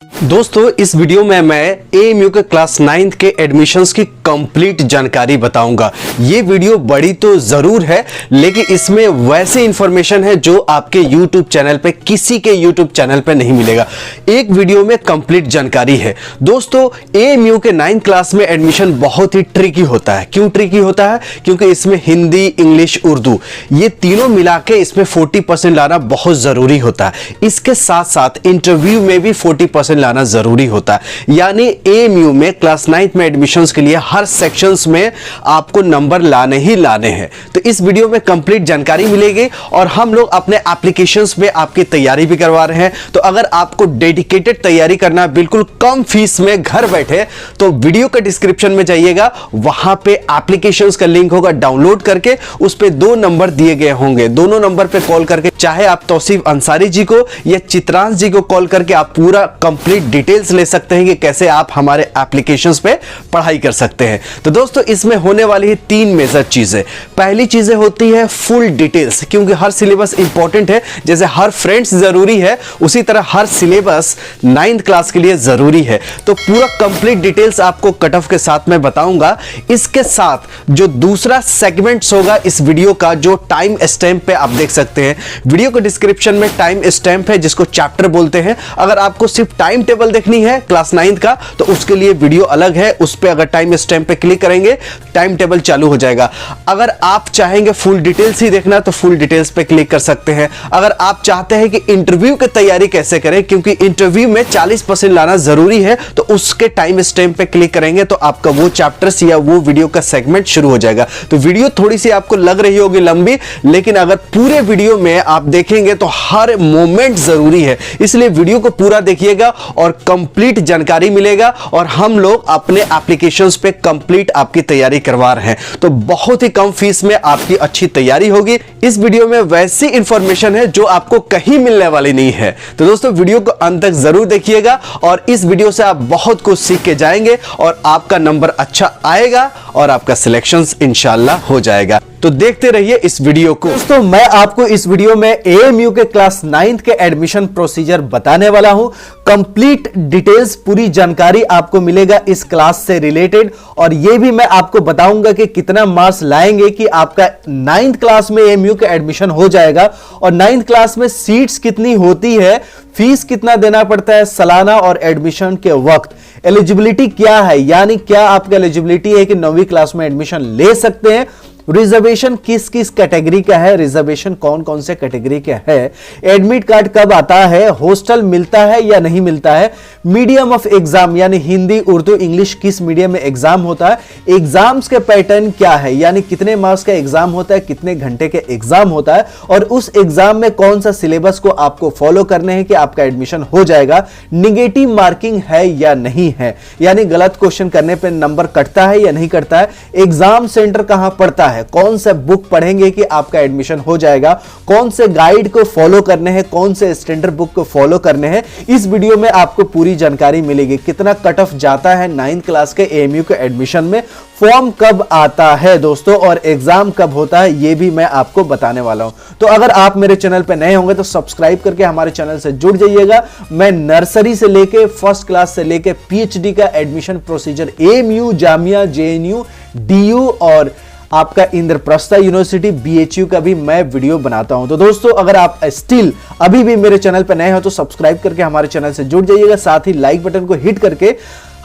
दोस्तों इस वीडियो में मैं एएमयू के क्लास 9th के एडमिशन्स की कंप्लीट जानकारी बताऊंगा। ये वीडियो बड़ी तो जरूर है, लेकिन इसमें वैसे इंफॉर्मेशन है जो आपके यूट्यूब चैनल पे, किसी के यूट्यूब चैनल पे नहीं मिलेगा। एक वीडियो में कंप्लीट जानकारी है। दोस्तों एएमयू के 9th क्लास में एडमिशन बहुत ही ट्रिकी होता है। क्यों ट्रिकी होता है? क्योंकि इसमें हिंदी, इंग्लिश, उर्दू ये तीनों मिला के इसमें 40% लाना बहुत जरूरी होता है। इसके साथ साथ इंटरव्यू में भी 40% लाना जरूरी होता है। यानी एएमयू में क्लास 9th में एडमिशंस के लिए हर सेक्शंस में आपको नंबर लाने ही लाने हैं। तो इस वीडियो में कंप्लीट जानकारी मिलेगी और हम लोग अपने एप्लीकेशंस में आपकी तैयारी भी करवा रहे हैं। तो अगर आपको डेडिकेटेड तैयारी करना है बिल्कुल कम फीस में घर बैठे, तो वीडियो के डिस्क्रिप्शन में जाइएगा, वहां पे एप्लीकेशंस का लिंक होगा, डाउनलोड करके उस पे 2 नंबर दिए गए होंगे। दोनों नंबर पे कॉल करके, चाहे आप तौसीफ अंसारी जी को या चित्रांश जी को कॉल करके आप पूरा कंप्लीट डिटेल्स ले सकते हैं कि कैसे आप हमारे एप्लीकेशंस पे पढ़ाई कर सकते हैं। तो दोस्तों इसमें होने वाली है 3 मेजर चीजें। पहली चीजें होती है फुल डिटेल्स, क्योंकि हर सिलेबस इंपॉर्टेंट है। जैसे हर फ्रेंड्स जरूरी है, उसी तरह हर सिलेबस 9th क्लास के लिए जरूरी है। तो पूरा कंप्लीट डिटेल्स आपको कट ऑफ के साथ में बताऊंगा। इसके साथ जो दूसरा सेगमेंट्स होगा इस वीडियो का, जो टाइम स्टैम्प पे आप देख सकते हैं। वीडियो के डिस्क्रिप्शन में टाइम स्टैम्प है, जिसको चैप्टर बोलते हैं। अगर आपको सिर्फ टाइम टेबल देखनी है क्लास 9th का, तो उसके लिए वीडियो अलग है। उस पे अगर टाइम स्टैम्प पे क्लिक करेंगे, टाइम टेबल चालू हो जाएगा। अगर आप चाहेंगे फुल डिटेल्स ही देखना, तो फुल डिटेल्स पे क्लिक कर सकते हैं। अगर आप चाहते हैं कि इंटरव्यू की तैयारी कैसे करें, क्योंकि इंटरव्यू में 40% लाना जरूरी है, तो उसके टाइम स्टैम्प पे क्लिक करेंगे तो आपका वो चैप्टर्स या वो वीडियो का सेगमेंट शुरू हो जाएगा। तो वीडियो थोड़ी सी आपको लग रही होगी लंबी, लेकिन अगर पूरे वीडियो में आप देखेंगे तो हर मोमेंट जरूरी है। इसलिए वीडियो को पूरा देखिएगा और कंप्लीट जानकारी मिलेगा। और हम लोग अपने एप्लीकेशंस पे कंप्लीट आपकी तैयारी करवा रहे हैं, तो बहुत ही कम फीस में आपकी अच्छी तैयारी होगी। इस वीडियो में वैसी इंफॉर्मेशन है जो आपको कहीं मिलने वाली नहीं है। तो दोस्तों वीडियो को अंत तक जरूर देखिएगा और इस वीडियो से आप बहुत कुछ सीख के जाएंगे और आपका नंबर अच्छा आएगा और आपका सिलेक्शन इंशाल्लाह हो जाएगा। तो देखते रहिए इस वीडियो को। दोस्तों मैं आपको इस वीडियो में एएमयू के क्लास 9th के एडमिशन प्रोसीजर बताने वाला हूं। कंप्लीट डिटेल्स, पूरी जानकारी आपको मिलेगा इस क्लास से रिलेटेड। और यह भी मैं आपको बताऊंगा कि कितना मार्क्स लाएंगे कि आपका 9th क्लास में एएमयू का एडमिशन हो जाएगा। और 9th क्लास में सीट्स कितनी होती है, फीस कितना देना पड़ता है सालाना, और एडमिशन के वक्त एलिजिबिलिटी क्या है, यानी क्या आपका एलिजिबिलिटी है कि 9वीं क्लास में एडमिशन ले सकते हैं। रिजर्वेशन किस किस कैटेगरी का है, रिजर्वेशन कौन कौन से कैटेगरी का है, एडमिट कार्ड कब आता है, हॉस्टल मिलता है या नहीं मिलता है, मीडियम ऑफ एग्जाम यानी हिंदी, उर्दू, इंग्लिश किस मीडियम में एग्जाम होता है, एग्जाम्स के पैटर्न क्या है, यानी कितने मार्क्स का एग्जाम होता है, कितने घंटे के एग्जाम होता है, और उस एग्जाम में कौन सा सिलेबस को आपको फॉलो करने हैं कि आपका एडमिशन हो जाएगा। निगेटिव मार्किंग है या नहीं है, यानी गलत क्वेश्चन करने पर नंबर कटता है या नहीं कटता है, एग्जाम सेंटर कहां पड़ता है, कौन सा बुक पढ़ेंगे कि आपका एडमिशन हो जाएगा, कौन से गाइड को फॉलो करने हैं, कौन से स्टैंडर्ड बुक को फॉलो करने हैं। इस वीडियो में आपको पूरी जानकारी मिलेगी। कितना कट ऑफ जाता है 9th क्लास के एएमयू के एडमिशन में, फॉर्म कब आता है दोस्तों, और एग्जाम कब होता है, यह भी मैं आपको बताने वाला हूं। तो अगर आप मेरे चैनल पे नए होंगे तो सब्सक्राइब करके हमारे चैनल से जुड़ जाइएगा। मैं नर्सरी से लेके फर्स्ट क्लास से लेके पीएचडी का admission procedure, AMU, Jamia, JNU, DU और आपका इंद्रप्रस्थ यूनिवर्सिटी, बीएचयू का भी मैं वीडियो बनाता हूं। तो दोस्तों अगर आप स्टिल अभी भी मेरे चैनल पर नए हो तो सब्सक्राइब करके हमारे चैनल से जुड़ जाइएगा। साथ ही लाइक बटन को हिट करके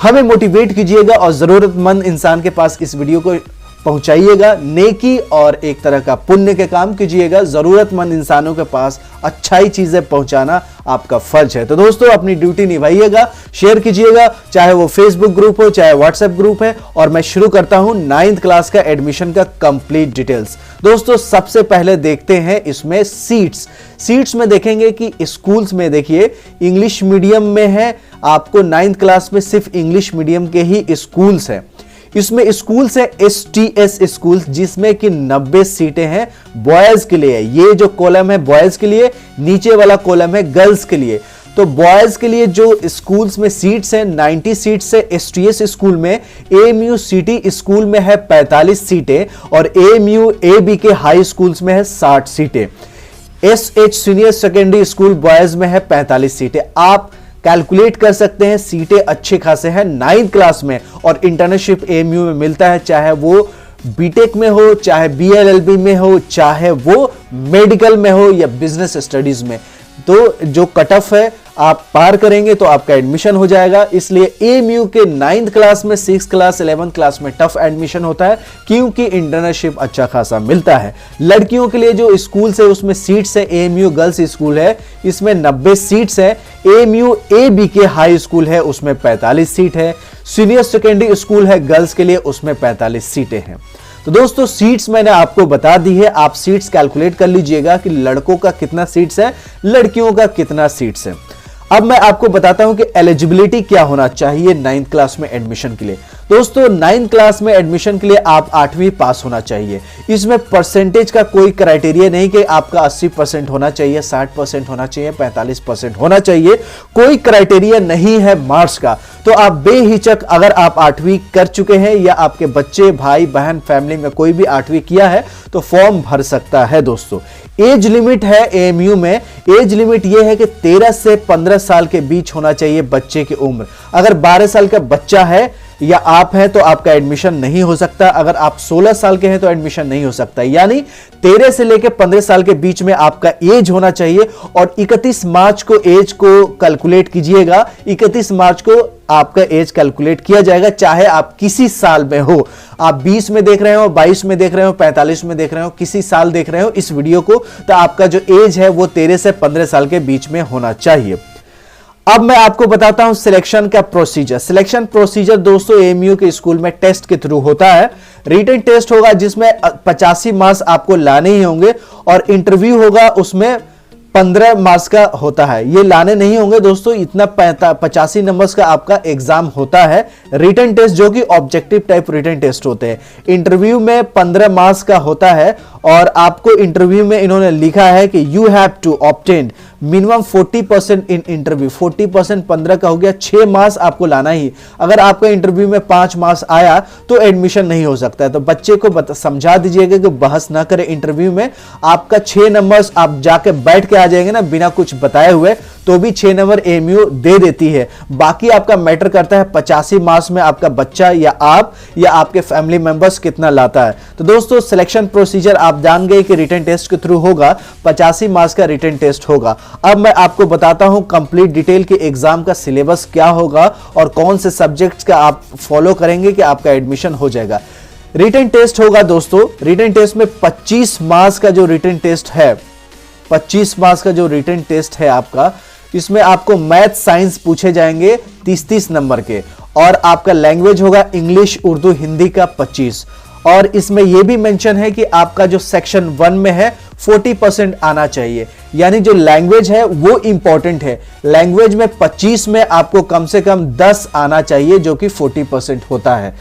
हमें मोटिवेट कीजिएगा और जरूरतमंद इंसान के पास इस वीडियो को पहुंचाइएगा। नेकी और एक तरह का पुण्य के काम कीजिएगा। जरूरतमंद इंसानों के पास अच्छाई चीजें पहुंचाना आपका फर्ज है। तो दोस्तों अपनी ड्यूटी निभाइएगा, शेयर कीजिएगा, चाहे वो फेसबुक ग्रुप हो चाहे व्हाट्सएप ग्रुप है। और मैं शुरू करता हूं 9th क्लास का एडमिशन का कंप्लीट डिटेल्स। दोस्तों सबसे पहले देखते हैं इसमें सीट्स में देखेंगे कि स्कूल्स में देखिए इंग्लिश मीडियम में है। आपको 9th क्लास में सिर्फ इंग्लिश मीडियम के ही स्कूल्स हैं। इसमें स्कूल्स है STS स्कूल, जिसमें कि 90 सीटें हैं बॉयज के लिए। ये जो कॉलम है बॉयज के लिए, नीचे वाला कॉलम है गर्ल्स के लिए। तो बॉयज के लिए जो स्कूल्स में सीट्स हैं 90 सीट्स है। STS स्कूल में, AMU सिटी स्कूल में है 45 सीटें और AMU AB के हाई स्कूल्स में है 60 सीटें। SH senior secondary school boys में है 45 सीटें। आप कैलकुलेट कर सकते हैं। सीटें अच्छे खासे हैं 9th क्लास में, और इंटर्नशिप एएमयू में मिलता है, चाहे वो बीटेक में हो, चाहे बीएलएलबी में हो, चाहे वो मेडिकल में हो या बिजनेस स्टडीज में। तो जो कट ऑफ है आप पार करेंगे तो आपका एडमिशन हो जाएगा। इसलिए एएमयू के 9th क्लास में, 6th क्लास, 11th क्लास में टफ एडमिशन होता है, क्योंकि इंटर्नशिप अच्छा खासा मिलता है। लड़कियों के लिए जो स्कूल है उसमें सीट्स है, एएमयू गर्ल्स स्कूल है, इसमें 90 सीट्स है। एएमयू एबी के हाई स्कूल है, उसमें 45 सीट है। सीनियर सेकेंडरी स्कूल है गर्ल्स के लिए, उसमें 45 सीटें हैं। तो दोस्तों सीट्स मैंने आपको बता दी है, आप सीट्स कैलकुलेट कर लीजिएगा कि लड़कों का कितना सीट्स है, लड़कियों का कितना सीट्स है। अब मैं आपको बताता हूं कि एलिजिबिलिटी क्या होना चाहिए 9th क्लास में एडमिशन के लिए। दोस्तों 9th क्लास में एडमिशन के लिए आप 8वीं पास होना चाहिए। इसमें परसेंटेज का कोई क्राइटेरिया नहीं कि आपका 80% होना चाहिए, 60% होना चाहिए, 45% होना चाहिए, कोई क्राइटेरिया नहीं है मार्क्स का। तो आप बेहिचक, अगर आप 8वीं कर चुके हैं या आपके बच्चे, भाई बहन, फैमिली में कोई भी 8वीं किया है तो फॉर्म भर सकता है। दोस्तों एज लिमिट है एएमयू में, एज लिमिट यह है कि 13 से 15 साल के बीच होना चाहिए बच्चे की उम्र। अगर 12 साल का बच्चा है या आप हैं तो आपका एडमिशन नहीं हो सकता। अगर आप 16 साल के हैं तो एडमिशन नहीं हो सकता। यानी 13 से लेकर 15 साल के बीच में आपका एज होना चाहिए। और 31 मार्च को एज को कैलकुलेट कीजिएगा। 31 मार्च को आपका एज कैलकुलेट किया जाएगा, चाहे आप किसी साल में हो। आप 20 में देख रहे हो, 22 में देख रहे हो, 45 में देख रहे हो, किसी साल देख रहे हो इस वीडियो को, तो आपका जो एज है वो 13 से 15 साल के बीच में होना चाहिए। अब मैं आपको बताता हूं सिलेक्शन का प्रोसीजर। सिलेक्शन प्रोसीजर दोस्तों एएमयू के स्कूल में टेस्ट के थ्रू होता है। रिटन टेस्ट होगा जिसमें 85 मार्क्स आपको लाने ही होंगे, और इंटरव्यू होगा उसमें 15 मार्क्स का होता है। ये लाने नहीं होंगे दोस्तों, इतना 85 नंबर्स का आपका एग्जाम होता है। रिटन टेस्ट जो कि ऑब्जेक्टिव टाइप रिटन टेस्ट होते हैं। इंटरव्यू में 15 मार्क्स का होता है, और आपको इंटरव्यू में इन्होंने लिखा है कि you have to obtain minimum 40% in interview. 40% 15 का हो गया, 6 मार्क्स आपको लाना ही। अगर आपका इंटरव्यू में 5 मार्क्स आया तो एडमिशन नहीं हो सकता है। तो बच्चे को समझा दीजिएगा कि बहस ना करे इंटरव्यू में। आपका 6 नंबर्स आप जाके बैठ के आ जाएंगे ना बिना कुछ बताए हुए, तो भी 6 नंबर एएमयू दे देती है। बाकी आपका मैटर करता है 85 मार्क्स में आपका बच्चा या आप या आपके फैमिली मेंबर्स कितना लाता है। तो दोस्तों सिलेक्शन प्रोसीजर आप जान गए कि रिटन टेस्ट के थ्रू होगा, 85 मार्क्स का रिटन टेस्ट होगा। अब मैं आपको बताता हूं कंप्लीट डिटेल के एग्जाम का सिलेबस क्या होगा और कौन से सब्जेक्ट्स का आप फॉलो करेंगे कि आपका एडमिशन हो जाएगा। रिटन टेस्ट होगा दोस्तों, रिटन टेस्ट में 25 मार्क्स का जो रिटन टेस्ट है, 25 मार्क्स का जो रिटन टेस्ट है आपका, इसमें आपको मैथ साइंस पूछे जाएंगे 30-30 नंबर के, और आपका लैंग्वेज होगा इंग्लिश, उर्दू, हिंदी का 25। और इसमें यह भी मेंशन है कि आपका जो सेक्शन 1 में है 40% आना चाहिए। यानी जो लैंग्वेज है वो इंपॉर्टेंट है। लैंग्वेज में 25 में आपको कम से कम 10 आना चाहिए, जो कि 40% होता है।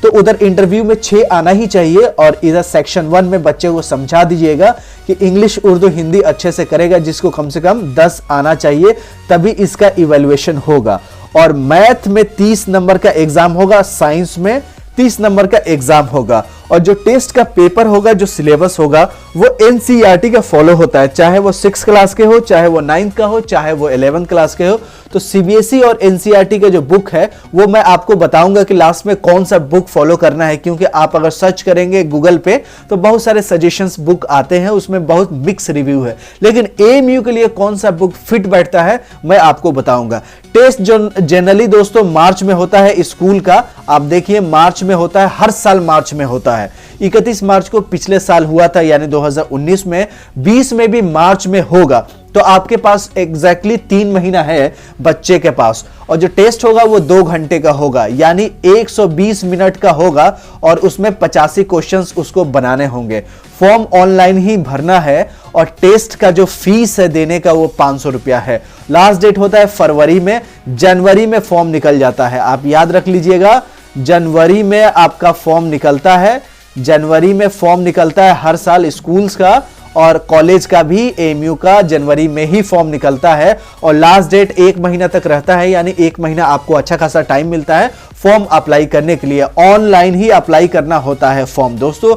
तो उधर इंटरव्यू में 6 आना ही चाहिए, और इधर सेक्शन 1 में बच्चे को समझा दीजिएगा कि इंग्लिश, उर्दू, हिंदी अच्छे से करेगा, जिसको कम से कम 10 आना चाहिए, तभी इसका इवैल्यूएशन होगा। और मैथ में 30 नंबर का एग्जाम होगा, साइंस में 30 नंबर का एग्जाम होगा, और जो टेस्ट का पेपर होगा, जो सिलेबस होगा, वो एनसीईआरटी का फॉलो होता है। चाहे वो 6 क्लास के हो, चाहे वो 9th का हो, चाहे वो 11th क्लास के हो। तो सीबीएसई और एनसीईआरटी का जो बुक है वो मैं आपको बताऊंगा कि लास्ट में कौन सा बुक फॉलो करना है, क्योंकि आप अगर सर्च करेंगे गूगल पे तो बहुत सारे सजेशंस बुक आते हैं, उसमें बहुत मिक्स रिव्यू है। लेकिन एएमयू के लिए कौन सा बुक फिट बैठता है मैं आपको बताऊंगा। टेस्ट जो जनरली दोस्तों मार्च में होता है स्कूल का, आप देखिए मार्च में होता है, हर साल मार्च में होता है। 31 मार्च को पिछले साल हुआ था, यानी 2019 में, 20 में भी मार्च में होगा। तो आपके पास एग्जैक्टली 3 महीना है बच्चे के पास, और जो टेस्ट होगा वो 2 घंटे का होगा, यानी 120 मिनट का होगा, और उसमें 85 क्वेश्चंस उसको बनाने होंगे। फॉर्म ऑनलाइन ही भरना है, और टेस्ट का जो फीस है देने का वो 500 रुपया है। लास्ट डेट होता है फरवरी में, जनवरी में फॉर्म निकल जाता है। आप याद रख लीजिएगा, जनवरी में आपका फॉर्म निकलता है। जनवरी में फॉर्म निकलता है हर साल स्कूल्स का, और कॉलेज का भी एएमयू का जनवरी में ही फॉर्म निकलता है, और लास्ट डेट 1 महीना तक रहता है, यानी 1 महीना आपको अच्छा खासा टाइम मिलता है फॉर्म अप्लाई करने के लिए। ऑनलाइन ही अप्लाई करना होता है फॉर्म दोस्तों,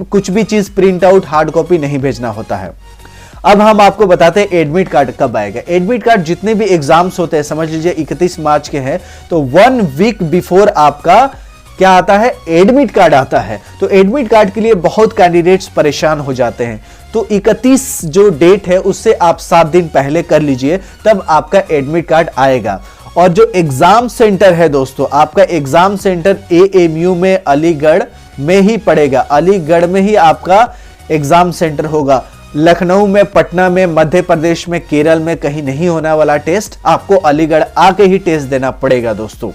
कुछ भी चीज प्रिंट आउट, हार्ड कॉपी नहीं भेजना होता है। अब हम आपको बताते हैं एडमिट कार्ड कब आएगा। एडमिट कार्ड जितने भी एग्जाम्स होते हैं, समझ लीजिए 31 मार्च के हैं, तो 1 वीक बिफोर आपका क्या आता है, एडमिट कार्ड आता है। तो एडमिट कार्ड के लिए बहुत कैंडिडेट्स परेशान हो जाते हैं। तो 31 जो डेट है उससे आप 7 दिन पहले कर लीजिए, तब आपका एडमिट कार्ड आएगा। और जो एग्जाम सेंटर है दोस्तों, आपका एग्जाम सेंटर AMU में अलीगढ़ में ही पड़ेगा। अलीगढ़ में ही आपका एग्जाम सेंटर होगा। लखनऊ में, पटना में, मध्य प्रदेश में, केरल में कहीं नहीं होने वाला टेस्ट, आपको अलीगढ़ आके ही टेस्ट देना पड़ेगा दोस्तों।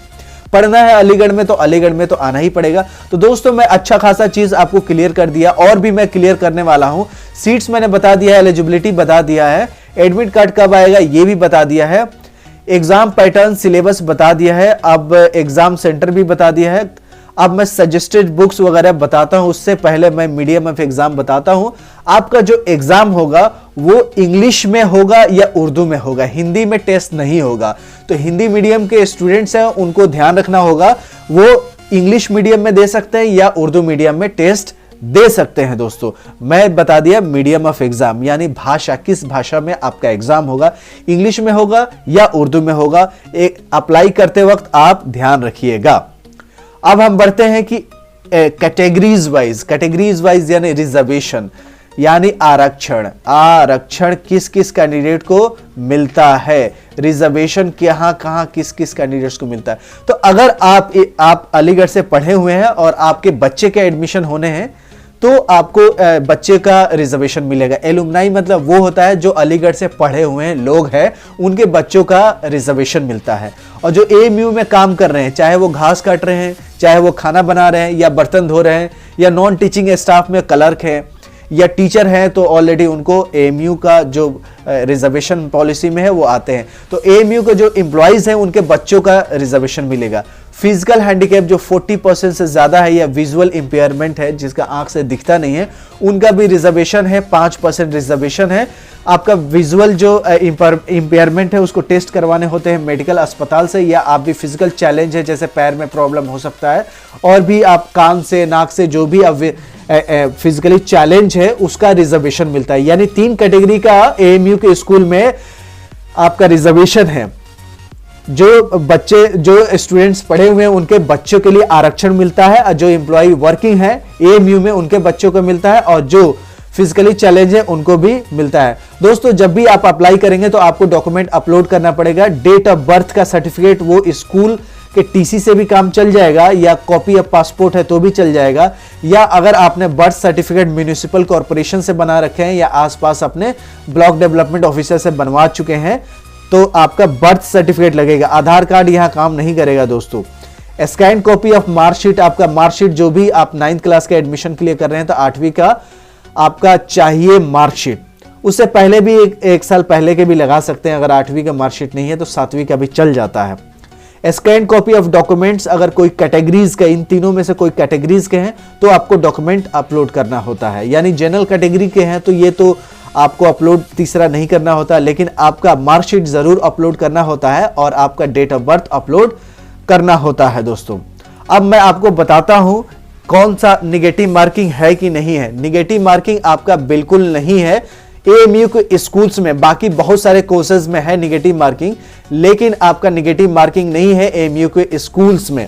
पढ़ना है अलीगढ़ में तो अलीगढ़ में तो आना ही पड़ेगा। तो दोस्तों मैं अच्छा खासा चीज आपको क्लियर कर दिया, और भी मैं क्लियर करने वाला हूं। सीट्स मैंने बता दिया है, एलिजिबिलिटी बता दिया है, एडमिट कार्ड कब आएगा ये भी बता दिया है, एग्जाम पैटर्न सिलेबस बता दिया है, अब एग्जाम सेंटर भी बता दिया है। अब मैं सजेस्टेड बुक्स वगैरह बताता हूं, उससे पहले मैं मीडियम ऑफ एग्जाम बताता हूं। आपका जो एग्जाम होगा वो इंग्लिश में होगा या उर्दू में होगा, हिंदी में टेस्ट नहीं होगा। तो हिंदी मीडियम के स्टूडेंट्स हैं, उनको ध्यान रखना होगा, वो इंग्लिश मीडियम में दे सकते हैं या उर्दू मीडियम में टेस्ट दे सकते हैं दोस्तों। मैं बता दिया मीडियम ऑफ एग्जाम, यानी भाषा, किस भाषा में आपका एग्जाम होगा, इंग्लिश में होगा या उर्दू में होगा। एक अप्लाई करते वक्त आप ध्यान रखिएगा। अब हम बढ़ते हैं कि कैटेगरीज वाइज यानी रिजर्वेशन, यानी आरक्षण। आरक्षण किस किस कैंडिडेट को मिलता है, रिजर्वेशन कहां किस किस कैंडिडेट्स को मिलता है। तो अगर आप अलीगढ़ से पढ़े हुए हैं और आपके बच्चे के एडमिशन होने हैं, तो आपको बच्चे का रिजर्वेशन मिलेगा। एलुमनाई मतलब वो होता है जो अलीगढ़ से पढ़े हुए हैं लोग हैं, उनके बच्चों का रिजर्वेशन मिलता है। और जो AMU में काम कर रहे हैं, चाहे वो घास काट रहे हैं, चाहे वो खाना बना रहे हैं, या बर्तन धो रहे हैं, या नॉन टीचिंग स्टाफ में क्लर्क है या टीचर है, तो ऑलरेडी उनको AMU का जो रिजर्वेशन पॉलिसी में है वो आते हैं। तो AMU के जो एम्प्लॉइज हैं उनके बच्चों का रिजर्वेशन मिलेगा। फिजिकल हैंडीकैप जो 40% से ज्यादा है, या विजुअल इंपेयरमेंट है जिसका आंख से दिखता नहीं है, उनका भी रिजर्वेशन है, 5% रिजर्वेशन है। आपका विजुअल जो इंपेयरमेंट है उसको टेस्ट करवाने होते हैं मेडिकल अस्पताल से, या आप भी फिजिकल चैलेंज है जैसे पैर में प्रॉब्लम हो सकता है, और भी आप कान से, नाक से, जो भी आप फिजिकली चैलेंज है उसका रिजर्वेशन मिलता है। यानी 3 कैटेगरी का AMU के स्कूल में आपका रिजर्वेशन है। जो बच्चे, जो स्टूडेंट्स पढ़े हुए हैं उनके बच्चों के लिए आरक्षण मिलता है, और जो एम्प्लॉय वर्किंग है AMU में उनके बच्चों को मिलता है, और जो फिजिकली चैलेंज है उनको भी मिलता है। दोस्तों जब भी आप अप्लाई करेंगे तो आपको डॉक्यूमेंट अपलोड करना पड़ेगा। डेट ऑफ बर्थ का सर्टिफिकेट, वो स्कूल के TC से भी काम चल जाएगा, या कॉपी ऑफ पासपोर्ट है तो भी चल जाएगा, या अगर आपने बर्थ सर्टिफिकेट म्युनिसिपल कॉर्पोरेशन से बना रखे हैं या आसपास अपने ब्लॉक डेवलपमेंट ऑफिसर से बनवा चुके हैं, तो आपका बर्थ सर्टिफिकेट लगेगा। आधार कार्ड यहां काम नहीं करेगा दोस्तों। स्कैन कॉपी ऑफ मार्कशीट, आपका मार्कशीट जो भी आप 9th क्लास के एडमिशन के लिए कर रहे हैं तो 8वीं का आपका चाहिए मार्कशीट। उससे पहले भी एक साल पहले के भी लगा सकते हैं, अगर 8वीं का मार्कशीट नहीं है तो 7वीं का भी चल जाता है। स्कैन कॉपी ऑफ डॉक्यूमेंट्स, अगर कोई कैटेगरीज का, इन तीनों में से कोई कैटेगरीज के हैं तो आपको डॉक्यूमेंट अपलोड करना होता है। यानी जनरल कैटेगरी के हैं तो ये तो आपको अपलोड तीसरा नहीं करना होता, लेकिन आपका मार्कशीट जरूर अपलोड करना होता है, और आपका डेट ऑफ बर्थ अपलोड करना होता है दोस्तों। अब मैं आपको बताता हूं कौन सा निगेटिव मार्किंग है कि नहीं है। निगेटिव मार्किंग आपका बिल्कुल नहीं है। AMU के स्कूल्स में, बाकी बहुत सारे कोर्सेज में है निगेटिव मार्किंग, लेकिन आपका निगेटिव मार्किंग नहीं है AMU के स्कूल्स में।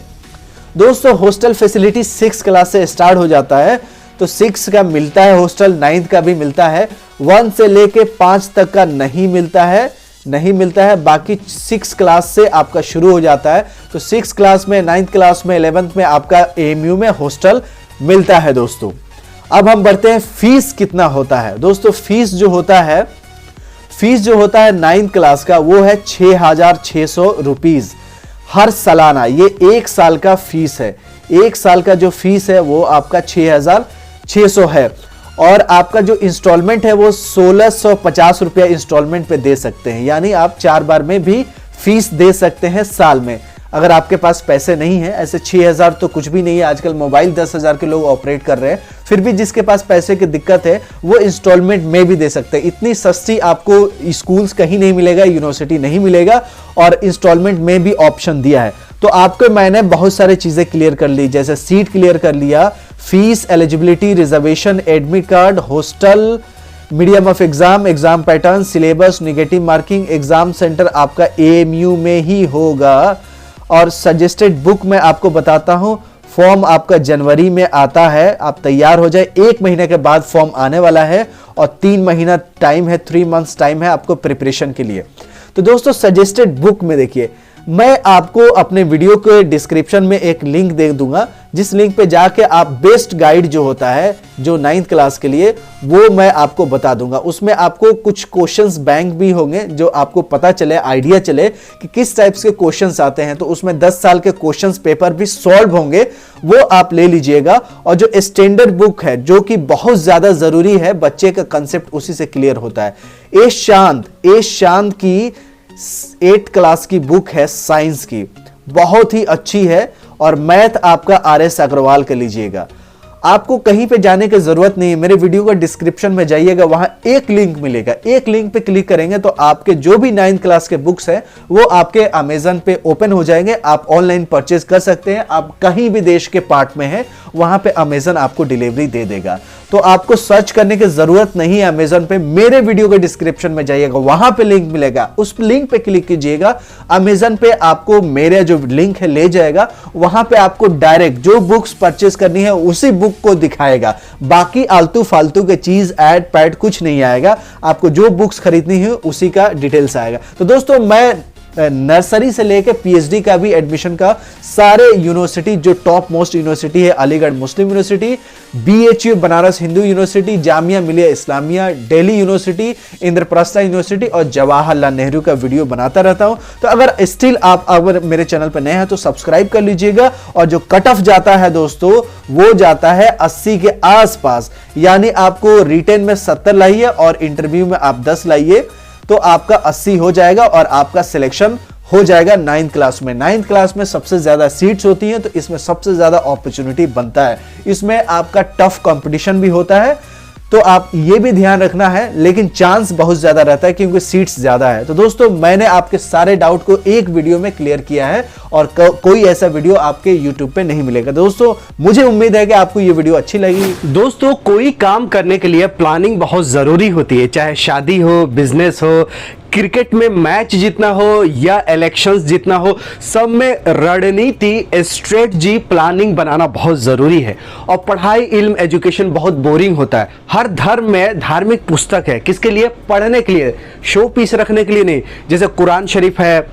दोस्तों हॉस्टल फैसिलिटी 6 क्लास से स्टार्ट हो जाता है, तो 6 का मिलता है हॉस्टल, 9th का भी मिलता है, 1 से लेके 5 तक का नहीं मिलता है, बाकी 6 क्लास से आपका शुरू हो जाता है। तो 6 क्लास में, 9th क्लास में, 11th में आपका AMU में हॉस्टल मिलता है दोस्तों। अब हम बढ़ते हैं फीस कितना होता है। दोस्तों फीस जो होता है 9th क्लास का, वो है 6,600 रुपीज हर सालाना। ये 1 साल का फीस है। 1 साल का जो फीस है वो आपका 6,600 है, और आपका जो इंस्टॉलमेंट है वो 1,650 रुपया इंस्टॉलमेंट पे दे सकते हैं। यानी आप 4 बार में भी फीस दे सकते हैं साल में, अगर आपके पास पैसे नहीं है। ऐसे 6,000 तो कुछ भी नहीं है, आजकल मोबाइल 10,000 के लोग ऑपरेट कर रहे हैं, फिर भी जिसके पास पैसे की दिक्कत है वो इंस्टॉलमेंट में भी दे सकते हैं। इतनी सस्ती आपको स्कूल्स कहीं नहीं मिलेगा, यूनिवर्सिटी नहीं मिलेगा, और इंस्टॉलमेंट में भी ऑप्शन दिया है। तो आपको मैंने बहुत सारी चीजें क्लियर कर ली, जैसे सीट क्लियर कर लिया, fees, eligibility, reservation, admit card, hostel, medium of exam, exam pattern, syllabus, negative marking, exam centre आपका एएमयू में ही होगा। और सजेस्टेड बुक मैं आपको बताता हूं, फॉर्म आपका जनवरी में आता है, आप तैयार हो जाए, 1 महीने के बाद फॉर्म आने वाला है और 3 महीना टाइम है, 3 मंथ्स टाइम है आपको प्रिपरेशन के लिए। तो दोस्तों सजेस्टेड बुक में देखिए, मैं आपको अपने वीडियो के डिस्क्रिप्शन में एक लिंक दे दूंगा, जिस लिंक पे जाके आप बेस्ट गाइड जो होता है जो 9th क्लास के लिए, वो मैं आपको बता दूंगा। उसमें आपको कुछ क्वेश्चंस बैंक भी होंगे जो आपको पता चले, आइडिया चले कि किस टाइप्स के क्वेश्चंस आते हैं। तो उसमें 10 साल के क्वेश्चंस पेपर भी सॉल्व होंगे, वो आप ले लीजिएगा। और जो स्टैंडर्ड बुक है जो कि बहुत ज्यादा जरूरी है, बच्चे का कंसेप्ट उसी से क्लियर होता है। ए शांत की 8th क्लास की बुक है साइंस की, बहुत ही अच्छी है। और मैथ आपका RS अग्रवाल का लीजिएगा। आपको कहीं पे जाने की जरूरत नहीं है, मेरे वीडियो का डिस्क्रिप्शन में जाइएगा, वहां एक लिंक मिलेगा, एक लिंक पे क्लिक करेंगे तो आपके जो भी 9th क्लास के बुक्स हैं वो आपके अमेजन पे ओपन हो जाएंगे, आप ऑनलाइन परचेज कर सकते हैं। आप कहीं भी देश के पार्ट में हैं, वहां पे अमेजन आपको डिलीवरी दे देगा। तो आपको सर्च करने की जरूरत नहीं है अमेजन पे, मेरे वीडियो के डिस्क्रिप्शन में जाइएगा, वहां पे लिंक मिलेगा, उस लिंक पे क्लिक कीजिएगा। अमेजन पे आपको मेरे जो लिंक है ले जाएगा, वहां पे आपको डायरेक्ट जो बुक्स परचेज करनी है उसी बुक को दिखाएगा। बाकी आलतू फालतू के चीज ऐड पैड कुछ नहीं आएगा, आपको जो बुक्स खरीदनी है उसी का डिटेल्स आएगा। तो दोस्तों मैं नर्सरी से लेकर PhD का भी एडमिशन का सारे यूनिवर्सिटी, जो टॉप मोस्ट यूनिवर्सिटी है, Aligarh Muslim university, BHU Banaras Hindu university, Jamia Millia Islamia, Delhi university, Indraprastha university और जवाहरलाल नेहरू का वीडियो बनाता रहता हूं। तो अगर स्टिल आप अगर मेरे चैनल पर नए हैं तो सब्सक्राइब कर लीजिएगा। और जो कट ऑफ जाता है दोस्तों, वो जाता है 80 के आसपास, यानी आपको रिटेन में 70 लाइए और इंटरव्यू में आप 10 लाइए, तो आपका 80 हो जाएगा और आपका सिलेक्शन हो जाएगा 9th क्लास में। 9th क्लास में सबसे ज्यादा सीट्स होती हैं, तो इसमें सबसे ज्यादा अपॉर्चुनिटी बनता है। इसमें आपका टफ कंपटीशन भी होता है, तो आप ये भी ध्यान रखना है, लेकिन चांस बहुत ज्यादा रहता है क्योंकि सीट्स ज्यादा है। तो दोस्तों मैंने आपके सारे डाउट को एक वीडियो में क्लियर किया है और कोई ऐसा वीडियो आपके YouTube पे नहीं मिलेगा। दोस्तों मुझे उम्मीद है कि आपको ये वीडियो अच्छी लगी। दोस्तों कोई काम करने के लिए प्लानिंग बहुत जरूरी होती है, चाहे शादी हो, बिजनेस हो, क्रिकेट में मैच जितना हो या इलेक्शंस जितना हो, सब में रणनीति, स्ट्रेटजी, प्लानिंग बनाना बहुत जरूरी है। और पढ़ाई, इल्म, एजुकेशन बहुत बोरिंग होता है। हर धर्म में धार्मिक पुस्तक है, किसके लिए? पढ़ने के लिए, शो पीस रखने के लिए नहीं। जैसे कुरान शरीफ है,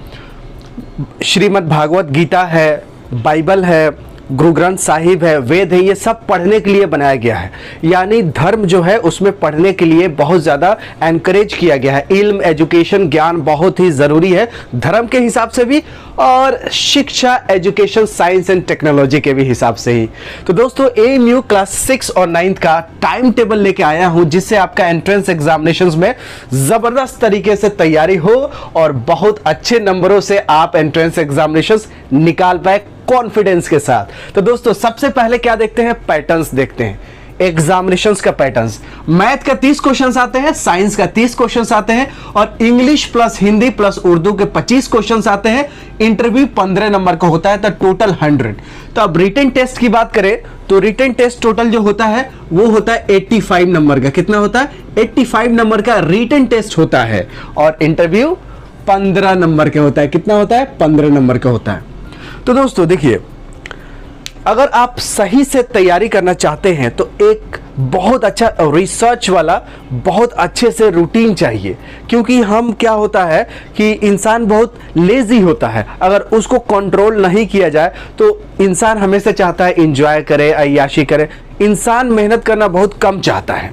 श्रीमद् भागवत गीता है, बाइबल है, गुरु ग्रंथ साहिब है, वेद है, ये सब पढ़ने के लिए बनाया गया है। यानी धर्म जो है उसमें पढ़ने के लिए बहुत ज़्यादा एनकरेज किया गया है। इल्म, एजुकेशन, ज्ञान बहुत ही ज़रूरी है धर्म के हिसाब से भी, और शिक्षा, एजुकेशन, साइंस एंड टेक्नोलॉजी के भी हिसाब से ही। तो दोस्तों AMU क्लास 6 और 9th का टाइम टेबल लेके आया हूं, जिससे आपका एंट्रेंस एग्जामिनेशंस में ज़बरदस्त तरीके से तैयारी हो और बहुत अच्छे नंबरों से आप एंट्रेंस एग्जामिनेशंस निकाल पाए कॉन्फिडेंस के साथ। तो दोस्तों सबसे पहले क्या देखते हैं? पैटर्न्स देखते हैं, एग्जामिनेशंस का पैटर्न्स। मैथ का 30 क्वेश्चंस आते हैं, साइंस का 30 क्वेश्चंस आते हैं और English plus Hindi plus Urdu के 25 क्वेश्चंस आते हैं। इंटरव्यू 15 नंबर का होता है, तो टोटल 100। तो अब रिटन टेस्ट की बात करें तो रिटन टेस्ट टोटल जो होता है वो होता है 85 नंबर का। कितना होता है? 85 नंबर का रिटन टेस्ट होता है और इंटरव्यू 15 नंबर का होता है। कितना होता है? 15 नंबर का होता है। तो दोस्तों देखिए, अगर आप सही से तैयारी करना चाहते हैं तो एक बहुत अच्छा रिसर्च वाला, बहुत अच्छे से रूटीन चाहिए। क्योंकि हम क्या होता है कि इंसान बहुत लेजी होता है, अगर उसको कंट्रोल नहीं किया जाए तो इंसान हमेशा चाहता है एंजॉय करे, अय्याशी करे। इंसान मेहनत करना बहुत कम चाहता है,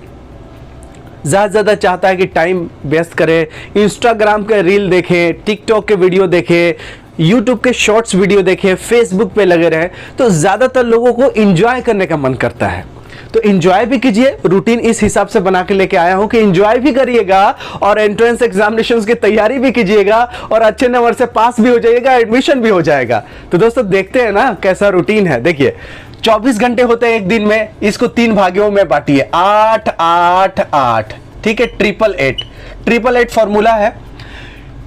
ज़्यादा चाहता है कि टाइम वेस्ट करे, इंस्टाग्राम के रील देखें, टिकटॉक के वीडियो देखें, यूट्यूब के शॉर्ट्स वीडियो देखें, फेसबुक पे लगे रहे। तो ज़्यादातर लोगों को एंजॉय करने का मन करता है, तो एंजॉय भी कीजिए। रूटीन इस हिसाब से बना के लेके आया हूं कि एंजॉय भी करिएगा और एंट्रेंस एग्जामिनेशंस की तैयारी भी कीजिएगा और अच्छे नंबर से पास भी हो जाइएगा, एडमिशन भी हो जाएगा। तो दोस्तों देखते हैं ना कैसा रूटीन है। देखिए 24 घंटे होते हैं एक दिन में, इसको 3 भागों में बांटिए, 8 8 8, ठीक है, 888 888 फॉर्मूला है।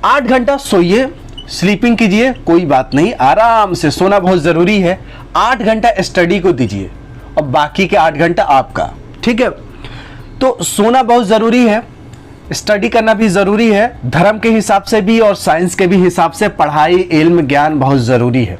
8 घंटा सोइए, स्लीपिंग कीजिए, कोई बात नहीं, आराम से सोना बहुत जरूरी है। 8 घंटा स्टडी को दीजिए और बाकी के 8 घंटा आपका, ठीक है। तो सोना बहुत ज़रूरी है, स्टडी करना भी ज़रूरी है, धर्म के हिसाब से भी और साइंस के भी हिसाब से पढ़ाई, इल्म, ज्ञान बहुत ज़रूरी है।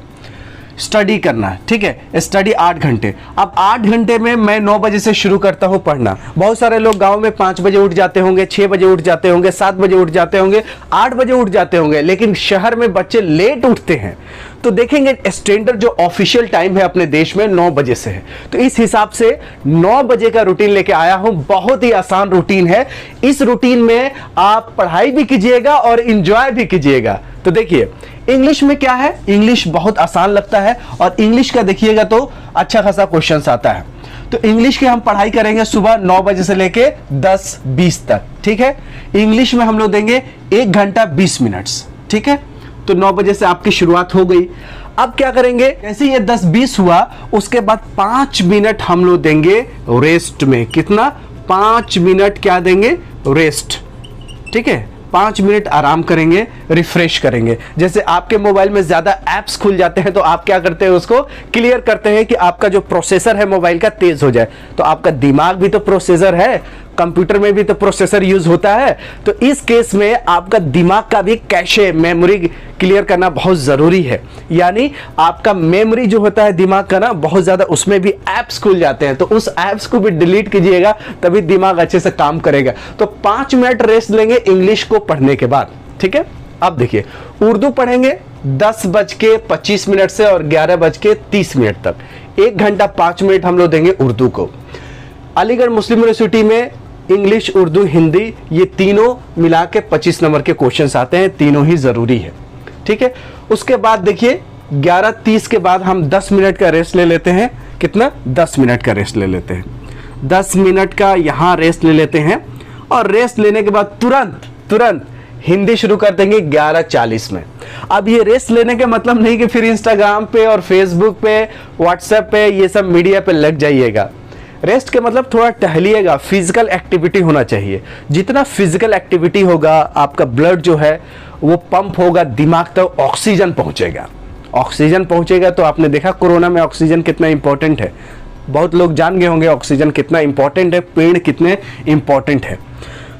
स्टडी करना है, ठीक है, स्टडी 8 घंटे। अब 8 घंटे में मैं 9 बजे से शुरू करता हूं पढ़ना। बहुत सारे लोग गांव में 5 बजे उठ जाते होंगे, 6 बजे उठ जाते होंगे, 7 बजे उठ जाते होंगे, 8 बजे उठ जाते होंगे, लेकिन शहर में बच्चे लेट उठते हैं। तो देखेंगे स्टैंडर्ड जो ऑफिशियल टाइम है अपने देश में 9 बजे से है, तो इस हिसाब से 9 बजे का रूटीन लेके आया हूं। बहुत ही आसान रूटीन है। इस रूटीन में आप पढ़ाई भी कीजिएगा और इंजॉय भी कीजिएगा। तो देखिए इंग्लिश में क्या है, इंग्लिश बहुत आसान लगता है और इंग्लिश का देखिएगा तो अच्छा खासा क्वेश्चंस आता है। तो इंग्लिश की हम पढ़ाई करेंगे सुबह 9 बजे से लेके 10:20 तक, ठीक है। इंग्लिश में हम लोग देंगे 1 घंटा 20 मिनट्स, ठीक है। तो 9 बजे से आपकी शुरुआत हो गई। अब क्या करेंगे, जैसे ये 10-20 हुआ उसके बाद 5 मिनट हम लोग देंगे रेस्ट में। कितना? 5 मिनट क्या देंगे? रेस्ट, ठीक है। 5 मिनट आराम करेंगे, रिफ्रेश करेंगे। जैसे आपके मोबाइल में ज्यादा ऐप्स खुल जाते हैं तो आप क्या करते हैं, उसको क्लियर करते हैं कि आपका जो प्रोसेसर है मोबाइल का तेज हो जाए। तो आपका दिमाग भी तो प्रोसेसर है, कंप्यूटर में भी तो प्रोसेसर यूज होता है। तो इस केस में आपका दिमाग का भी कैशे, मेमोरी क्लियर करना बहुत जरूरी है। यानी आपका मेमोरी जो होता है दिमाग का ना, बहुत ज्यादा उसमें भी ऐप्स खुल जाते हैं, तो उस ऐप्स को भी डिलीट कीजिएगा, तभी दिमाग अच्छे से काम करेगा। तो 5 मिनट रेस्ट लेंगे इंग्लिश को पढ़ने के बाद, ठीक है। अब देखिए उर्दू पढ़ेंगे 10:25 से और 11:30 तक। 1 घंटा 5 मिनट हम लोग देंगे उर्दू को। अलीगढ़ मुस्लिम यूनिवर्सिटी में इंग्लिश, उर्दू, हिंदी ये तीनों मिला के 25 नंबर के क्वेश्चंस आते हैं, तीनों ही जरूरी है, ठीक है। उसके बाद देखिए 11:30 के बाद हम 10 मिनट का रेस्ट ले लेते हैं। कितना? 10 मिनट का रेस्ट ले लेते हैं। 10 मिनट का यहाँ रेस्ट ले लेते हैं और रेस्ट लेने के बाद तुरंत हिंदी शुरू कर देंगे 11:40 में। अब ये रेस्ट लेने के मतलब नहीं कि फिर इंस्टाग्राम पे और फेसबुक पे, व्हाट्सएप पे, ये सब मीडिया पे लग जाइएगा। रेस्ट के मतलब थोड़ा टहलिएगा, फिजिकल एक्टिविटी होना चाहिए। जितना फिजिकल एक्टिविटी होगा आपका ब्लड जो है वो पंप होगा, दिमाग तक ऑक्सीजन पहुंचेगा। ऑक्सीजन पहुंचेगा तो आपने देखा कोरोना में ऑक्सीजन कितना इंपॉर्टेंट है। बहुत लोग जान गए होंगे ऑक्सीजन कितना इंपॉर्टेंट है, पेड़ कितने इंपॉर्टेंट है।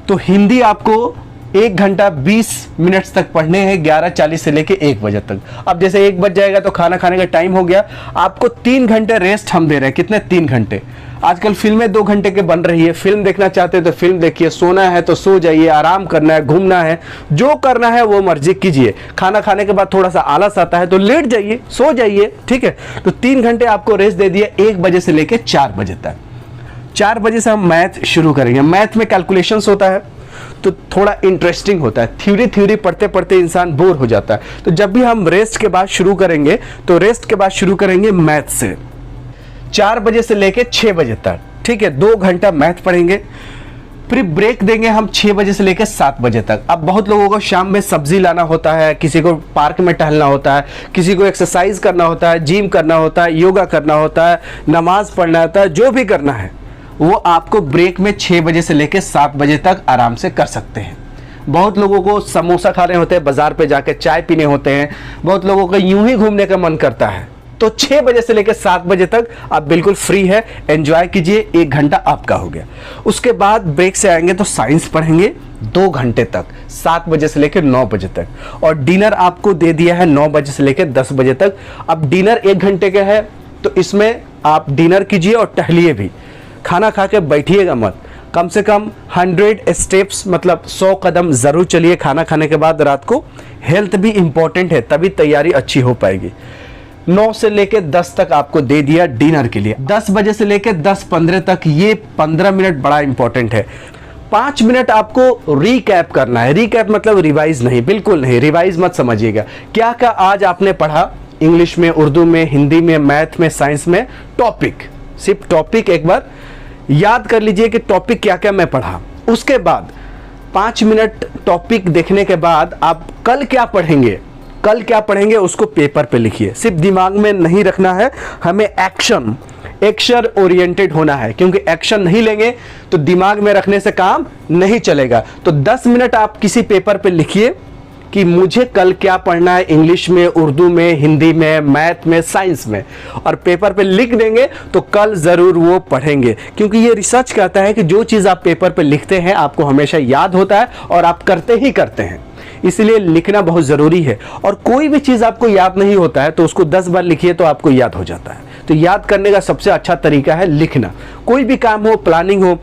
तो हिंदी आपको 1 घंटा 20 मिनट तक पढ़ने हैं, 11:40 से लेके 1 बजे तक। अब जैसे 1 बज जाएगा तो खाना खाने का टाइम हो गया, आपको 3 घंटे रेस्ट हम दे रहे हैं। कितने? 3 घंटे। आजकल फिल्में 2 घंटे के बन रही है, फिल्म देखना चाहते हैं तो फिल्म देखिए, सोना है तो सो जाइए, आराम करना है, घूमना है, जो करना है वो मर्जी कीजिए। खाना खाने के बाद थोड़ा सा आलस आता है तो लेट जाइए, सो जाइए, ठीक है। तो 3 घंटे आपको रेस्ट दे दिया 1 बजे से लेके 4 बजे तक। 4 बजे से हम मैथ शुरू करेंगे। मैथ में कैलकुलेशंस होता है तो थोड़ा इंटरेस्टिंग होता है। थ्योरी पढ़ते पढ़ते इंसान बोर हो जाता है। तो जब भी हम रेस्ट के बाद शुरू करेंगे तो रेस्ट के बाद शुरू करेंगे मैथ से, 4 बजे से लेके 6 बजे तक, ठीक है। 2 घंटा मैथ पढ़ेंगे, फिर ब्रेक देंगे हम 6 बजे से लेकर 7 बजे तक। अब बहुत लोगों को शाम में सब्जी लाना होता है, किसी को पार्क में टहलना होता है, किसी को एक्सरसाइज करना होता है, जिम करना होता है, योगा करना होता है, नमाज पढ़ना होता है, जो भी करना है वो आपको ब्रेक में 6 बजे से लेकर 7 बजे तक आराम से कर सकते हैं। बहुत लोगों को समोसा खाने होते हैं, बाजार पे जाके चाय पीने होते हैं, बहुत लोगों को यूं ही घूमने का मन करता है। तो 6 बजे से लेकर 7 बजे तक आप बिल्कुल फ्री है, एंजॉय कीजिए। 1 घंटा आपका हो गया। उसके बाद ब्रेक से आएंगे तो साइंस पढ़ेंगे 2 घंटे तक, 7 बजे से लेकर 9 बजे तक। और डिनर आपको दे दिया है 9 बजे से लेकर 10 बजे तक। अब डिनर 1 घंटे का है तो इसमें आप डिनर कीजिए और टहलिए भी, खाना खा के बैठिएगा मत। कम से कम 100 स्टेप्स मतलब 100 कदम जरूर चलिए खाना खाने के बाद रात को। हेल्थ भी इंपॉर्टेंट है, तभी तैयारी अच्छी हो पाएगी। 9 से लेके 10 तक आपको दे दिया डिनर के लिए। 10 बजे से लेके 10:15 तक, ये 15 मिनट बड़ा इंपॉर्टेंट है। 5 मिनट आपको रिकैप करना है। रिकैप मतलब रिवाइज नहीं, बिल्कुल नहीं, रिवाइज मत समझिएगा। क्या क्या आज आपने पढ़ा इंग्लिश में, उर्दू में, हिंदी में, मैथ में, साइंस में, टॉपिक, सिर्फ टॉपिक एक बार याद कर लीजिए कि टॉपिक क्या क्या मैं पढ़ा। उसके बाद 5 मिनट टॉपिक देखने के बाद आप कल क्या पढ़ेंगे, कल क्या पढ़ेंगे उसको पेपर पे लिखिए। सिर्फ दिमाग में नहीं रखना है, हमें एक्शन ओरिएंटेड होना है, क्योंकि एक्शन नहीं लेंगे तो दिमाग में रखने से काम नहीं चलेगा। तो 10 मिनट आप किसी पेपर पे लिखिए कि मुझे कल क्या पढ़ना है, इंग्लिश में, उर्दू में, हिंदी में, मैथ में, साइंस में, और पेपर पे लिख देंगे तो कल ज़रूर वो पढ़ेंगे। क्योंकि ये रिसर्च कहता है कि जो चीज़ आप पेपर पे लिखते हैं आपको हमेशा याद होता है और आप करते ही करते हैं, इसलिए लिखना बहुत ज़रूरी है। और कोई भी चीज़ आपको याद नहीं होता है तो उसको 10 बार लिखिए तो आपको याद हो जाता है। तो याद करने का सबसे अच्छा तरीका है लिखना। कोई भी काम हो, प्लानिंग हो,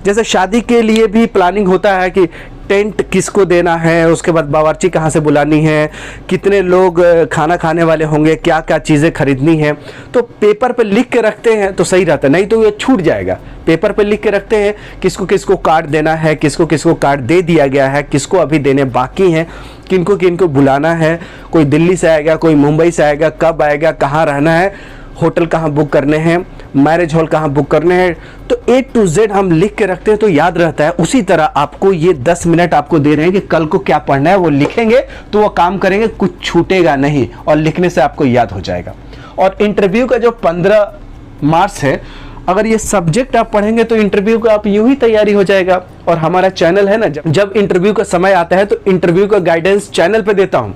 जैसे शादी के लिए भी प्लानिंग होता है कि टेंट किसको देना है, उसके बाद बावर्ची कहाँ से बुलानी है, कितने लोग खाना खाने वाले होंगे, क्या क्या चीज़ें खरीदनी है, तो पेपर पे लिख के रखते हैं तो सही रहता है, नहीं तो ये छूट जाएगा। पेपर पे लिख के रखते हैं किसको किसको कार्ड देना है, किसको किसको कार्ड दे दिया गया है, किसको अभी देने बाकी हैं, किनको किनको बुलाना है, कोई दिल्ली से आएगा, कोई मुंबई से आएगा, कब आएगा, कहाँ रहना है, होटल कहाँ बुक करने हैं, मैरिज हॉल कहाँ बुक करने हैं, तो A to Z हम लिख के रखते हैं तो याद रहता है। उसी तरह आपको ये 10 मिनट आपको दे रहे हैं कि कल को क्या पढ़ना है, वो लिखेंगे तो वो काम करेंगे, कुछ छूटेगा नहीं और लिखने से आपको याद हो जाएगा। और इंटरव्यू का जो 15 मार्च है, अगर ये सब्जेक्ट आप पढ़ेंगे तो इंटरव्यू का आप यूं ही तैयारी हो जाएगा। और हमारा चैनल है ना, जब इंटरव्यू का समय आता है तो इंटरव्यू का गाइडेंस चैनल पे देता हूं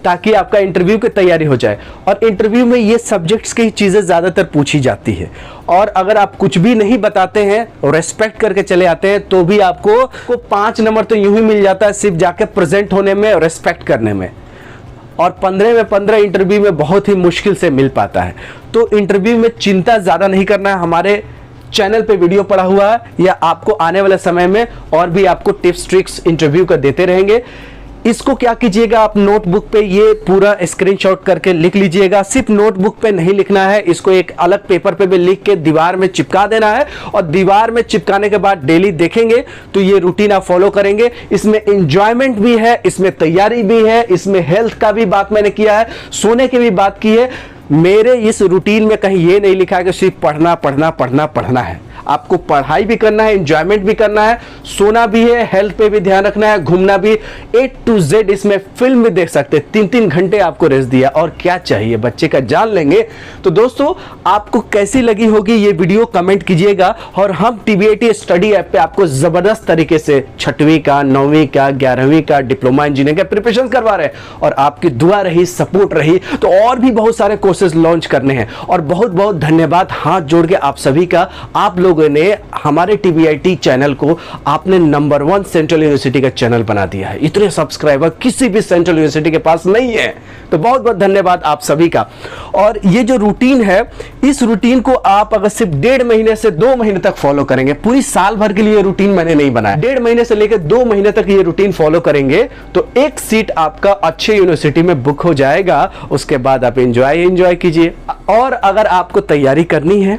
ताकि आपका इंटरव्यू की तैयारी हो जाए। और इंटरव्यू में ये सब्जेक्ट्स की चीज़ें ज़्यादातर पूछी जाती है। और अगर आप कुछ भी नहीं बताते हैं और रेस्पेक्ट करके चले आते हैं तो भी आपको 5 नंबर तो यूं ही मिल जाता है, सिर्फ जाके प्रेजेंट होने में और रेस्पेक्ट करने में। और 15 में 15 इंटरव्यू में बहुत ही मुश्किल से मिल पाता है। तो इंटरव्यू में चिंता ज़्यादा नहीं करना है। हमारे चैनल पे वीडियो पड़ा हुआ है, या आपको आने वाले समय में और भी आपको टिप्स ट्रिक्स इंटरव्यू का देते रहेंगे। इसको क्या कीजिएगा, आप नोटबुक पे ये पूरा स्क्रीनशॉट करके लिख लीजिएगा। सिर्फ नोटबुक पे नहीं लिखना है, इसको एक अलग पेपर पे भी लिख के दीवार में चिपका देना है। और दीवार में चिपकाने के बाद डेली देखेंगे तो ये रूटीन आप फॉलो करेंगे। इसमें एंजॉयमेंट भी है, इसमें तैयारी भी है, इसमें हेल्थ का भी बात मैंने किया है, सोने की भी बात की है। मेरे इस रूटीन में कहीं ये नहीं लिखा है कि सिर्फ पढ़ना पढ़ना पढ़ना पढ़ना है। आपको पढ़ाई भी करना है, एंजॉयमेंट भी करना है, सोना भी है, हेल्थ पे भी ध्यान रखना है, घूमना भी। A to Z इसमें फिल्म भी देख सकते हैं। 3-3 घंटे आपको रेस्ट दिया, और क्या चाहिए, बच्चे का जान लेंगे। तो दोस्तों, आपको कैसी लगी होगी ये वीडियो कमेंट कीजिएगा। और हम TBIT स्टडी ऐप पे आपको जबरदस्त तरीके से 6वीं का, 9वीं का, 11वीं का, डिप्लोमा इंजीनियरिंग का प्रिपरेशन करवा रहे हैं। और आपकी दुआ रही, सपोर्ट रही तो और भी बहुत सारे कोर्सेज लॉन्च करने हैं। और बहुत बहुत धन्यवाद हाथ जोड़ के आप सभी का। आप लोगों ने हमारे TBIT चैनल को आपने नंबर 1 सेंट्रल यूनिवर्सिटी का चैनल बना दिया है। इतने सब्सक्राइबर किसी भी सेंट्रल यूनिवर्सिटी के पास नहीं है। तो बहुत बहुत धन्यवाद आप सभी का। और ये जो रूटीन है, इस रूटीन को आप अगर सिर्फ 1.5 महीने से 2 महीने तक फॉलो करेंगे, पूरी साल भर के लिए रूटीन मैंने नहीं बनाया, 1.5 महीने से लेकर 2 महीने तक ये रूटीन फॉलो करेंगे तो एक सीट आपका अच्छे यूनिवर्सिटी में बुक हो जाएगा। उसके बाद आप एंजॉय कीजिए। और अगर आपको तैयारी करनी है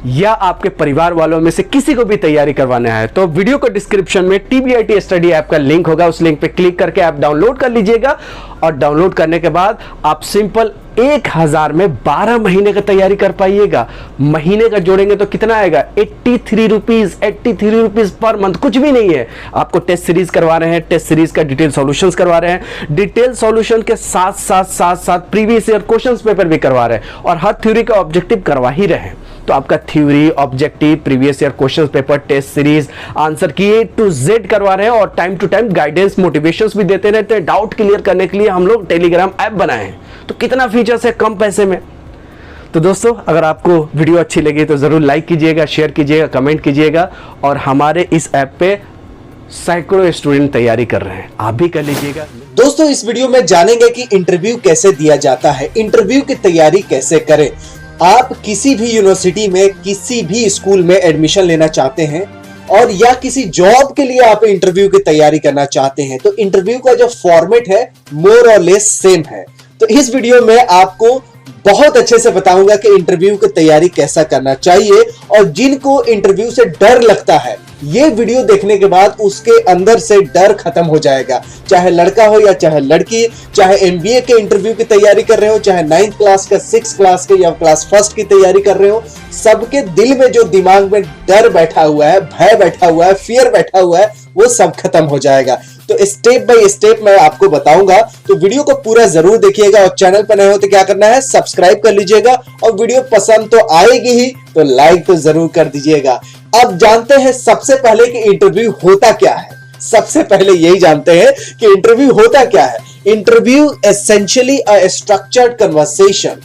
या आपके परिवार वालों में से किसी को भी तैयारी करवाना है तो वीडियो को डिस्क्रिप्शन में TBIT स्टडी ऐप का लिंक होगा, उस लिंक पे क्लिक करके आप डाउनलोड कर लीजिएगा। और डाउनलोड करने के बाद आप सिंपल 1000 में 12 महीने का तैयारी कर पाइएगा। महीने का जोड़ेंगे तो कितना आएगा, 83 रुपीज पर मंथ। कुछ भी नहीं है। आपको टेस्ट सीरीज करवा रहे हैं, टेस्ट सीरीज का डिटेल सॉल्यूशंस करवा रहे हैं, डिटेल सॉल्यूशन के साथ प्रीवियस ईयर क्वेश्चंस पेपर भी करवा रहे हैं, और हर थ्योरी का ऑब्जेक्टिव करवा ही रहे हैं। तो आपका theory, objective, previous year questions paper, test series, answer key A to Z करवा रहे हैं। और time to time guidance, motivations भी देते रहते हैं। डाउट क्लियर करने के लिए हम लोग टेलीग्राम ऐप बनाए हैं। तो कितना फीचर्स है कम पैसे में। तो दोस्तों, अगर आपको वीडियो अच्छी लगी तो जरूर लाइक कीजिएगा, शेयर कीजिएगा, कमेंट कीजिएगा। और हमारे इस ऐप पे सैकड़ों स्टूडेंट तैयारी कर रहे हैं, आप भी कर लीजिएगा। दोस्तों, इस वीडियो में जानेंगे कि इंटरव्यू कैसे दिया जाता है, इंटरव्यू की तैयारी कैसे करें। आप किसी भी यूनिवर्सिटी में, किसी भी स्कूल में एडमिशन लेना चाहते हैं और या किसी जॉब के लिए आप इंटरव्यू की तैयारी करना चाहते हैं, तो इंटरव्यू का जो फॉर्मेट है मोर और लेस सेम है। तो इस वीडियो में आपको बहुत अच्छे से बताऊंगा कि इंटरव्यू की तैयारी कैसा करना चाहिए। और जिनको इंटरव्यू से डर लगता है, ये वीडियो देखने के बाद उसके अंदर से डर खत्म हो जाएगा। चाहे लड़का हो या चाहे लड़की, चाहे MBA के इंटरव्यू की तैयारी कर रहे हो, चाहे 9th क्लास का, 6th क्लास के या क्लास 1st की तैयारी कर रहे हो, सबके दिल में जो दिमाग में डर बैठा हुआ है, भय बैठा हुआ है, फियर बैठा हुआ है, वो सब खत्म हो जाएगा। तो स्टेप बाय स्टेप मैं आपको बताऊंगा। तो वीडियो को पूरा जरूर देखिएगा। और चैनल पर नए हो तो क्या करना है, सब्सक्राइब कर लीजिएगा। और वीडियो पसंद तो आएगी ही, तो लाइक तो जरूर कर दीजिएगा। अब जानते हैं सबसे पहले कि इंटरव्यू होता क्या है। सबसे पहले यही जानते हैं कि इंटरव्यू होता क्या है। Interview essentially a structured conversation,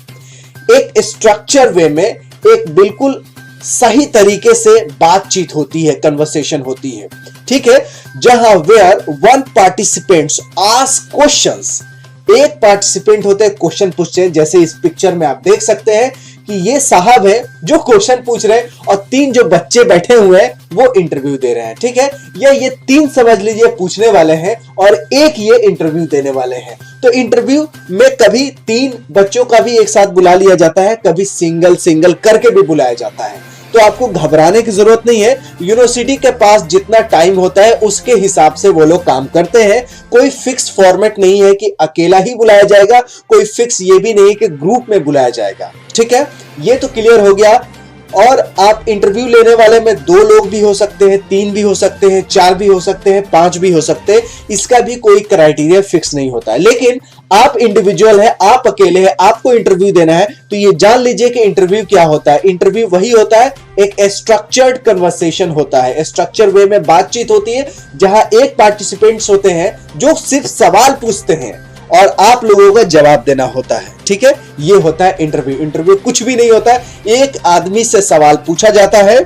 एक स्ट्रक्चर वे में एक बिल्कुल सही तरीके से बातचीत होती है, कन्वर्सेशन होती है, ठीक है, जहां where one participants ask questions, एक पार्टिसिपेंट होते हैं क्वेश्चन पूछते हैं, जैसे इस पिक्चर में आप देख सकते हैं कि ये साहब है जो क्वेश्चन पूछ रहे हैं और 3 जो बच्चे बैठे हुए हैं वो इंटरव्यू दे रहे हैं, ठीक है, या ये 3 समझ लीजिए पूछने वाले हैं और एक ये इंटरव्यू देने वाले हैं। तो इंटरव्यू में कभी 3 बच्चों का भी एक साथ बुला लिया जाता है, कभी सिंगल सिंगल करके भी बुलाया जाता है। तो आपको घबराने की जरूरत नहीं है, यूनिवर्सिटी के पास जितना टाइम होता है उसके हिसाब से वो लोग काम करते हैं। कोई फिक्स फॉर्मेट नहीं है कि अकेला ही बुलाया जाएगा, कोई फिक्स ये भी नहीं है कि ग्रुप में बुलाया जाएगा, ठीक है, ये तो क्लियर हो गया। और आप इंटरव्यू लेने वाले में 2 लोग भी हो सकते हैं, 3 भी हो सकते हैं, 4 भी हो सकते हैं, 5 भी हो सकते हैं, इसका भी कोई क्राइटेरिया फिक्स नहीं होता है। लेकिन आप इंडिविजुअल है, आप अकेले हैं, आपको इंटरव्यू देना है, तो ये जान लीजिए कि इंटरव्यू क्या होता है। इंटरव्यू वही होता है, एक स्ट्रक्चर्ड कन्वर्सेशन होता है, स्ट्रक्चर वे में बातचीत होती है, जहां एक पार्टिसिपेंट्स होते हैं जो सिर्फ सवाल पूछते हैं और आप लोगों को जवाब देना होता है, ठीक है, ये होता है इंटरव्यू। इंटरव्यू कुछ भी नहीं होता है, एक आदमी से सवाल पूछा जाता है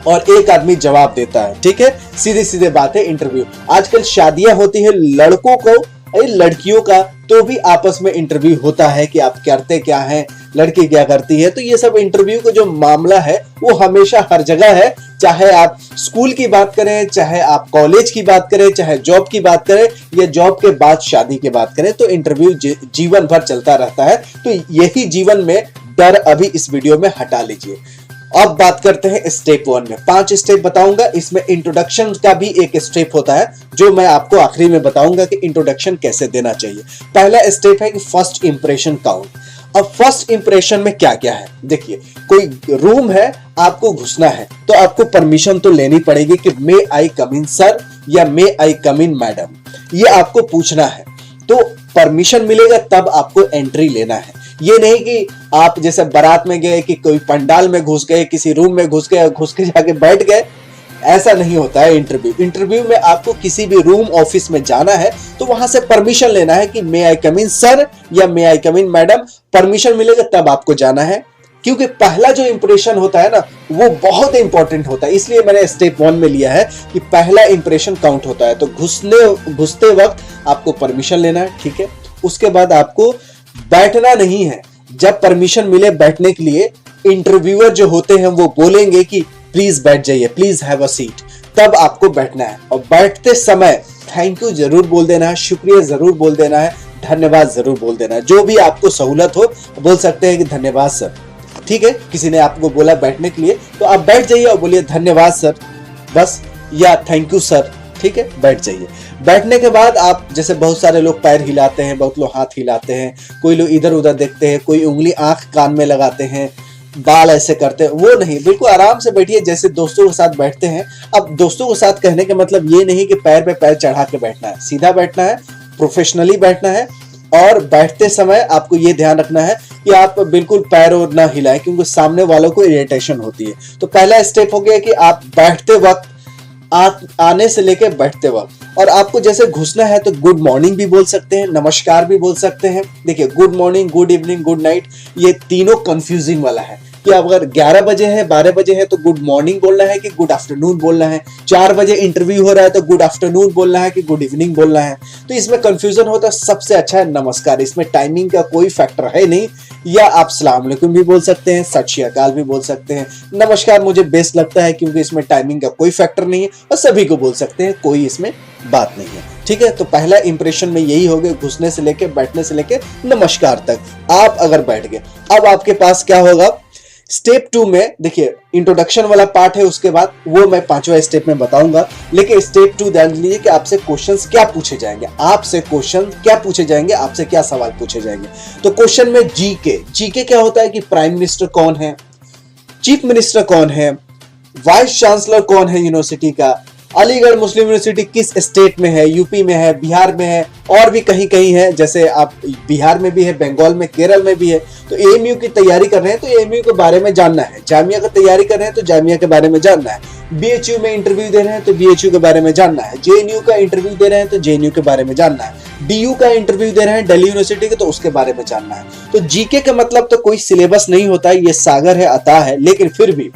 और एक आदमी जवाब देता है, ठीक है, सीधे सीधे बात है इंटरव्यू। आजकल शादियां होती है लड़कों को, लड़कियों का तो भी आपस में इंटरव्यू होता है कि आप करते क्या हैं, लड़की क्या करती है। तो ये सब इंटरव्यू का जो मामला है वो हमेशा हर जगह है, चाहे आप स्कूल की बात करें, चाहे आप कॉलेज की बात करें, चाहे जॉब की बात करें, या जॉब के बाद शादी की बात करें, तो इंटरव्यू जीवन भर चलता रहता है। तो यही जीवन में डर अभी इस वीडियो में हटा लीजिए। अब बात करते हैं स्टेप 1 में। 5 स्टेप बताऊंगा, इसमें इंट्रोडक्शन का भी एक स्टेप होता है जो मैं आपको आखिरी में बताऊंगा कि इंट्रोडक्शन कैसे देना चाहिए। पहला स्टेप है कि फर्स्ट इंप्रेशन काउंट। अब फर्स्ट इंप्रेशन में क्या क्या है, देखिए, कोई रूम है, आपको घुसना है तो आपको परमिशन तो लेनी पड़ेगी कि मे आई कम इन सर या मे आई कम इन मैडम, ये आपको पूछना है। तो परमिशन मिलेगा तब आपको एंट्री लेना है। ये नहीं कि आप जैसे बारात में गए कि कोई पंडाल में घुस गए, किसी रूम में घुस गए, घुस के जाके बैठ गए, ऐसा नहीं होता है इंटरव्यू। इंटरव्यू में आपको किसी भी रूम ऑफिस में जाना है तो वहां से परमिशन लेना है कि मे आई कम इन सर या मे आई कम इन मैडम, परमिशन मिलेगा तब आपको जाना है। क्योंकि पहला जो इंप्रेशन होता है ना वो बहुत इंपॉर्टेंट होता है, इसलिए मैंने स्टेप 1 में लिया है कि पहला इंप्रेशन काउंट होता है। तो घुसते वक्त आपको परमिशन लेना है, ठीक है। उसके बाद आपको बैठना नहीं है, जब परमिशन मिले बैठने के लिए इंटरव्यूअर जो होते हैं वो बोलेंगे कि प्लीज बैठ जाइए, प्लीज हैव अ सीट, तब आपको बैठना है। और बैठते समय थैंक यू जरूर बोल देना है, शुक्रिया जरूर बोल देना है, धन्यवाद जरूर बोल देना है। जो भी आपको सहूलत हो बोल सकते हैं कि धन्यवाद सर, ठीक है। किसी ने आपको बोला बैठने के लिए तो आप बैठ जाइए और बोलिए धन्यवाद सर, बस, या थैंक यू सर, ठीक है, बैठ जाइए। बैठने के बाद आप, जैसे बहुत सारे लोग पैर हिलाते हैं, बहुत लोग हाथ हिलाते हैं, कोई लोग इधर उधर देखते हैं, कोई उंगली आंख कान में लगाते हैं, बाल ऐसे करते हैं, वो नहीं, बिल्कुल आराम से बैठिए जैसे दोस्तों के साथ बैठते हैं। अब दोस्तों के साथ कहने का मतलब ये नहीं कि पैर पे पैर चढ़ा के बैठना है, सीधा बैठना है, प्रोफेशनली बैठना है। और बैठते समय आपको ये ध्यान रखना है कि आप बिल्कुल पैर और ना हिलाएं, क्योंकि सामने वालों को इरिटेशन होती है। तो पहला स्टेप हो गया कि आप बैठते वक्त, आने से लेकर बैठते वक्त, और आपको जैसे घुसना है तो गुड मॉर्निंग भी बोल सकते हैं, नमस्कार भी बोल सकते हैं। देखिए, good morning, good evening, good night, ये तीनों कंफ्यूजिंग वाला है कि अगर 11 बजे है, 12 बजे है तो गुड मॉर्निंग बोलना है कि गुड आफ्टरनून बोलना है, 4 बजे इंटरव्यू हो रहा है तो गुड आफ्टरनून बोलना है कि गुड इवनिंग बोलना है। तो इसमें कंफ्यूजन होता है, सबसे अच्छा है नमस्कार, इसमें टाइमिंग का कोई फैक्टर है नहीं। या आप सलाम अलैकुम भी बोल सकते हैं, सत श्री अकाल भी बोल सकते हैं। नमस्कार मुझे बेस्ट लगता है क्योंकि इसमें टाइमिंग का कोई फैक्टर नहीं है और सभी को बोल सकते हैं, कोई इसमें बात नहीं है, ठीक है। तो पहला इंप्रेशन में यही हो गया, घुसने से लेके, बैठने से लेके नमस्कार तक आप अगर बैठ गए। अब आपके पास क्या होगा, स्टेप 2 में देखिए इंट्रोडक्शन वाला पार्ट है, उसके बाद वो मैं 5वां स्टेप में बताऊंगा। लेकिन स्टेप 2 ध्यान लीजिए कि आपसे क्वेश्चंस क्या पूछे जाएंगे, आपसे क्वेश्चन क्या पूछे जाएंगे, आपसे क्या सवाल पूछे जाएंगे। तो क्वेश्चन में जीके क्या होता है कि प्राइम मिनिस्टर कौन है, चीफ मिनिस्टर कौन है, वाइस चांसलर कौन है यूनिवर्सिटी का, अलीगढ़ मुस्लिम यूनिवर्सिटी किस स्टेट में है, यूपी में है, बिहार में है, और भी कहीं कहीं है, जैसे आप बिहार में भी है, बंगाल में, केरल में भी है। तो एएमयू की तैयारी कर रहे हैं तो एएमयू के बारे में जानना है, जामिया की तैयारी कर रहे हैं तो जामिया के बारे में जानना है, बीएचयू में इंटरव्यू दे रहे हैं तो बीएचयू के बारे में जानना है, जेएनयू का इंटरव्यू दे रहे हैं तो जेएनयू के बारे में जानना है, डीयू का इंटरव्यू दे रहे हैं दिल्ली यूनिवर्सिटी के तो उसके बारे में जानना है। तो जीके का मतलब तो कोई सिलेबस नहीं होता है, ये सागर है, अता है, लेकिन फिर भी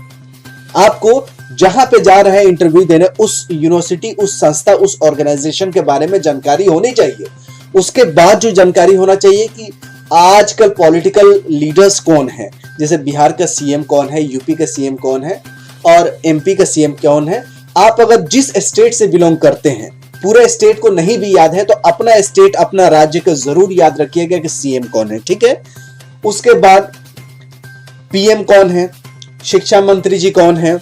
आपको जहां पे जा रहे हैं इंटरव्यू देने, उस यूनिवर्सिटी, उस संस्था, उस ऑर्गेनाइजेशन के बारे में जानकारी होनी चाहिए। उसके बाद जो जानकारी होना चाहिए कि आजकल पॉलिटिकल लीडर्स कौन है, जैसे बिहार का सीएम कौन है, यूपी का सीएम कौन है और एमपी का सीएम कौन है। आप अगर जिस स्टेट से बिलोंग करते हैं, पूरे स्टेट को नहीं भी याद है तो अपना स्टेट, अपना राज्य को जरूर याद रखिएगा कि सीएम कौन है, ठीक है। उसके बाद पीएम कौन है, शिक्षा मंत्री जी कौन है,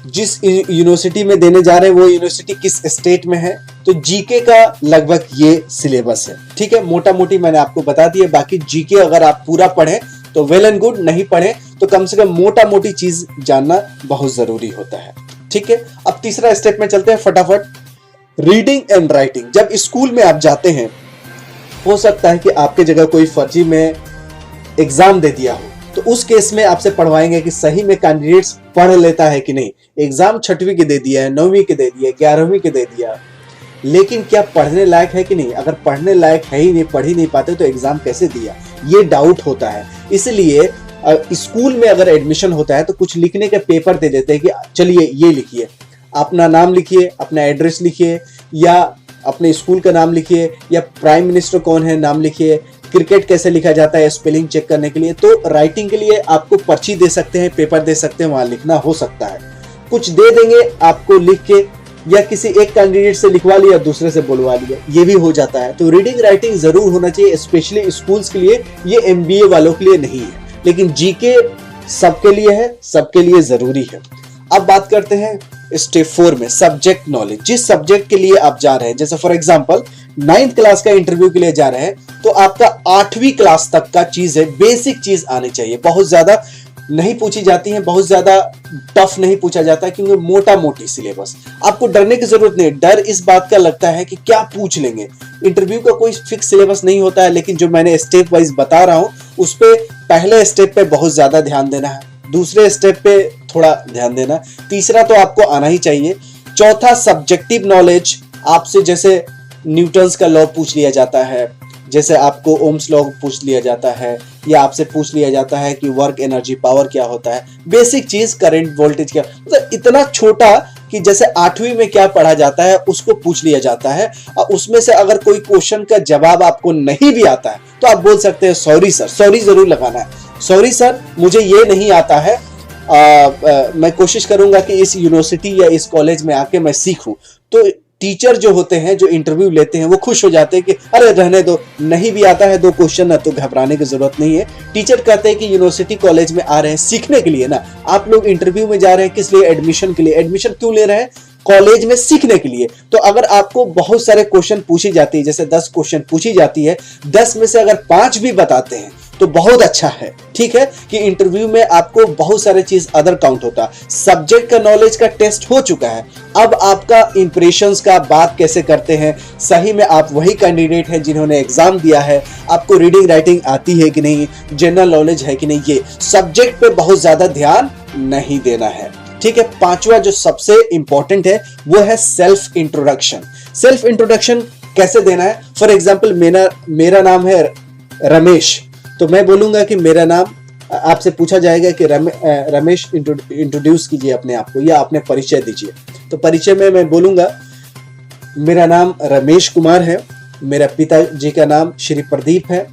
जिस यूनिवर्सिटी में देने जा रहे हैं वो यूनिवर्सिटी किस स्टेट में है। तो जीके का लगभग ये सिलेबस है, ठीक है। मोटा मोटी मैंने आपको बता दिया। बाकी जीके अगर आप पूरा पढ़ें तो वेल एंड गुड, नहीं पढ़ें तो कम से कम मोटा मोटी चीज जानना बहुत जरूरी होता है, ठीक है। अब तीसरा स्टेप में चलते हैं फटाफट, रीडिंग एंड राइटिंग। जब स्कूल में आप जाते हैं, हो सकता है कि आपके जगह कोई फर्जी में एग्जाम दे दिया हो, तो उस केस में आपसे पढ़वाएंगे कि सही में कैंडिडेट्स पढ़ लेता है कि नहीं। एग्जाम 6वीं के दे दिया है, 9वीं के दे दिया, 11वीं के दे दिया, लेकिन क्या पढ़ने लायक है कि नहीं। अगर पढ़ने लायक है ही नहीं, पढ़ ही नहीं पाते तो एग्जाम कैसे दिया, ये डाउट होता है। इसलिए स्कूल में अगर एडमिशन होता है तो कुछ लिखने के पेपर दे देते हैं कि चलिए ये लिखिए, अपना नाम लिखिए, अपना एड्रेस लिखिए, या अपने स्कूल का नाम लिखिए, या प्राइम मिनिस्टर कौन है नाम लिखिए, क्रिकेट कैसे लिखा जाता है स्पेलिंग चेक करने के लिए। तो राइटिंग के लिए आपको पर्ची दे सकते हैं, पेपर दे सकते हैं, वहां लिखना हो सकता है। कुछ दे देंगे आपको लिख के, या किसी एक कैंडिडेट से लिखवा लिया, दूसरे से बुलवा लिया, ये भी हो जाता है। तो रीडिंग राइटिंग जरूर होना चाहिए, स्पेशली स्कूल्स के लिए। ये एमबीए वालों के लिए नहीं है, लेकिन जीके सबके लिए है, सबके लिए जरूरी है। अब बात करते हैं स्टेप 4 में, सब्जेक्ट नॉलेज। जिस सब्जेक्ट के लिए आप जा रहे हैं, जैसे फॉर एग्जांपल 9th क्लास का इंटरव्यू के लिए जा रहे हैं, तो आपका 8वीं क्लास तक का चीज है, बेसिक चीज आनी चाहिए। बहुत ज्यादा नहीं पूछी जाती है, बहुत ज्यादा टफ नहीं पूछा जाता है, क्योंकि मोटा मोटी सिलेबस। आपको डरने की जरूरत नहीं। डर इस बात का लगता है कि क्या पूछ लेंगे। इंटरव्यू का कोई फिक्स सिलेबस नहीं होता है, लेकिन जो मैंने स्टेप वाइज बता रहा हूं उस पे पहले स्टेप पे बहुत ज्यादा ध्यान देना है, दूसरे स्टेप पे थोड़ा ध्यान देना, तीसरा तो आपको आना ही चाहिए। चौथा सब्जेक्टिव नॉलेज, आपसे जैसे न्यूटन्स का लॉ पूछ लिया जाता है, जैसे आपको ओम्स लॉ पूछ लिया जाता है, या आपसे पूछ लिया जाता है कि वर्क एनर्जी पावर क्या होता है, बेसिक चीज करंट वोल्टेज क्या, मतलब इतना छोटा कि जैसे 8वीं में क्या पढ़ा जाता है उसको पूछ लिया जाता है। और उसमें से अगर कोई क्वेश्चन का जवाब आपको नहीं भी आता है तो आप बोल सकते हैं सॉरी सर, सॉरी जरूर लगाना है, सॉरी सर मुझे ये नहीं आता है, मैं कोशिश करूंगा कि इस यूनिवर्सिटी या इस कॉलेज में आके मैं सीखूं। तो टीचर जो होते हैं, जो इंटरव्यू लेते हैं, वो खुश हो जाते हैं कि अरे रहने दो, नहीं भी आता है 2 क्वेश्चन ना, तो घबराने की जरूरत नहीं है। टीचर कहते हैं कि यूनिवर्सिटी कॉलेज में आ रहे हैं सीखने के लिए ना, आप लोग इंटरव्यू में जा रहे हैं किस लिए, एडमिशन के लिए। एडमिशन क्यों ले रहे हैं, कॉलेज में सीखने के लिए। तो अगर आपको बहुत सारे क्वेश्चन पूछी जाती है, जैसे 10 क्वेश्चन पूछी जाती है, 10 में से अगर 5 भी बताते हैं तो बहुत अच्छा है, ठीक है, कि इंटरव्यू में आपको बहुत सारे चीज अदर काउंट होता है। सब्जेक्ट का नॉलेज का टेस्ट हो चुका है, अब आपका इंप्रेशंस का, बात कैसे करते हैं, सही में आप वही कैंडिडेट हैं जिन्होंने एग्जाम दिया है, आपको रीडिंग राइटिंग आती है कि नहीं, जनरल नॉलेज है कि नहीं, ये सब्जेक्ट पे बहुत ज्यादा ध्यान नहीं देना है, ठीक है। 5वां जो सबसे इंपॉर्टेंट है वो है सेल्फ इंट्रोडक्शन। सेल्फ इंट्रोडक्शन कैसे देना है, फॉर एग्जाम्पल मेरा नाम है रमेश, तो मैं बोलूंगा कि मेरा नाम, आपसे पूछा जाएगा कि रमेश इंट्रोड्यूस कीजिए अपने आप को, या अपने परिचय दीजिए। तो परिचय में मैं बोलूंगा मेरा नाम रमेश कुमार है, मेरा पिताजी का नाम श्री प्रदीप है,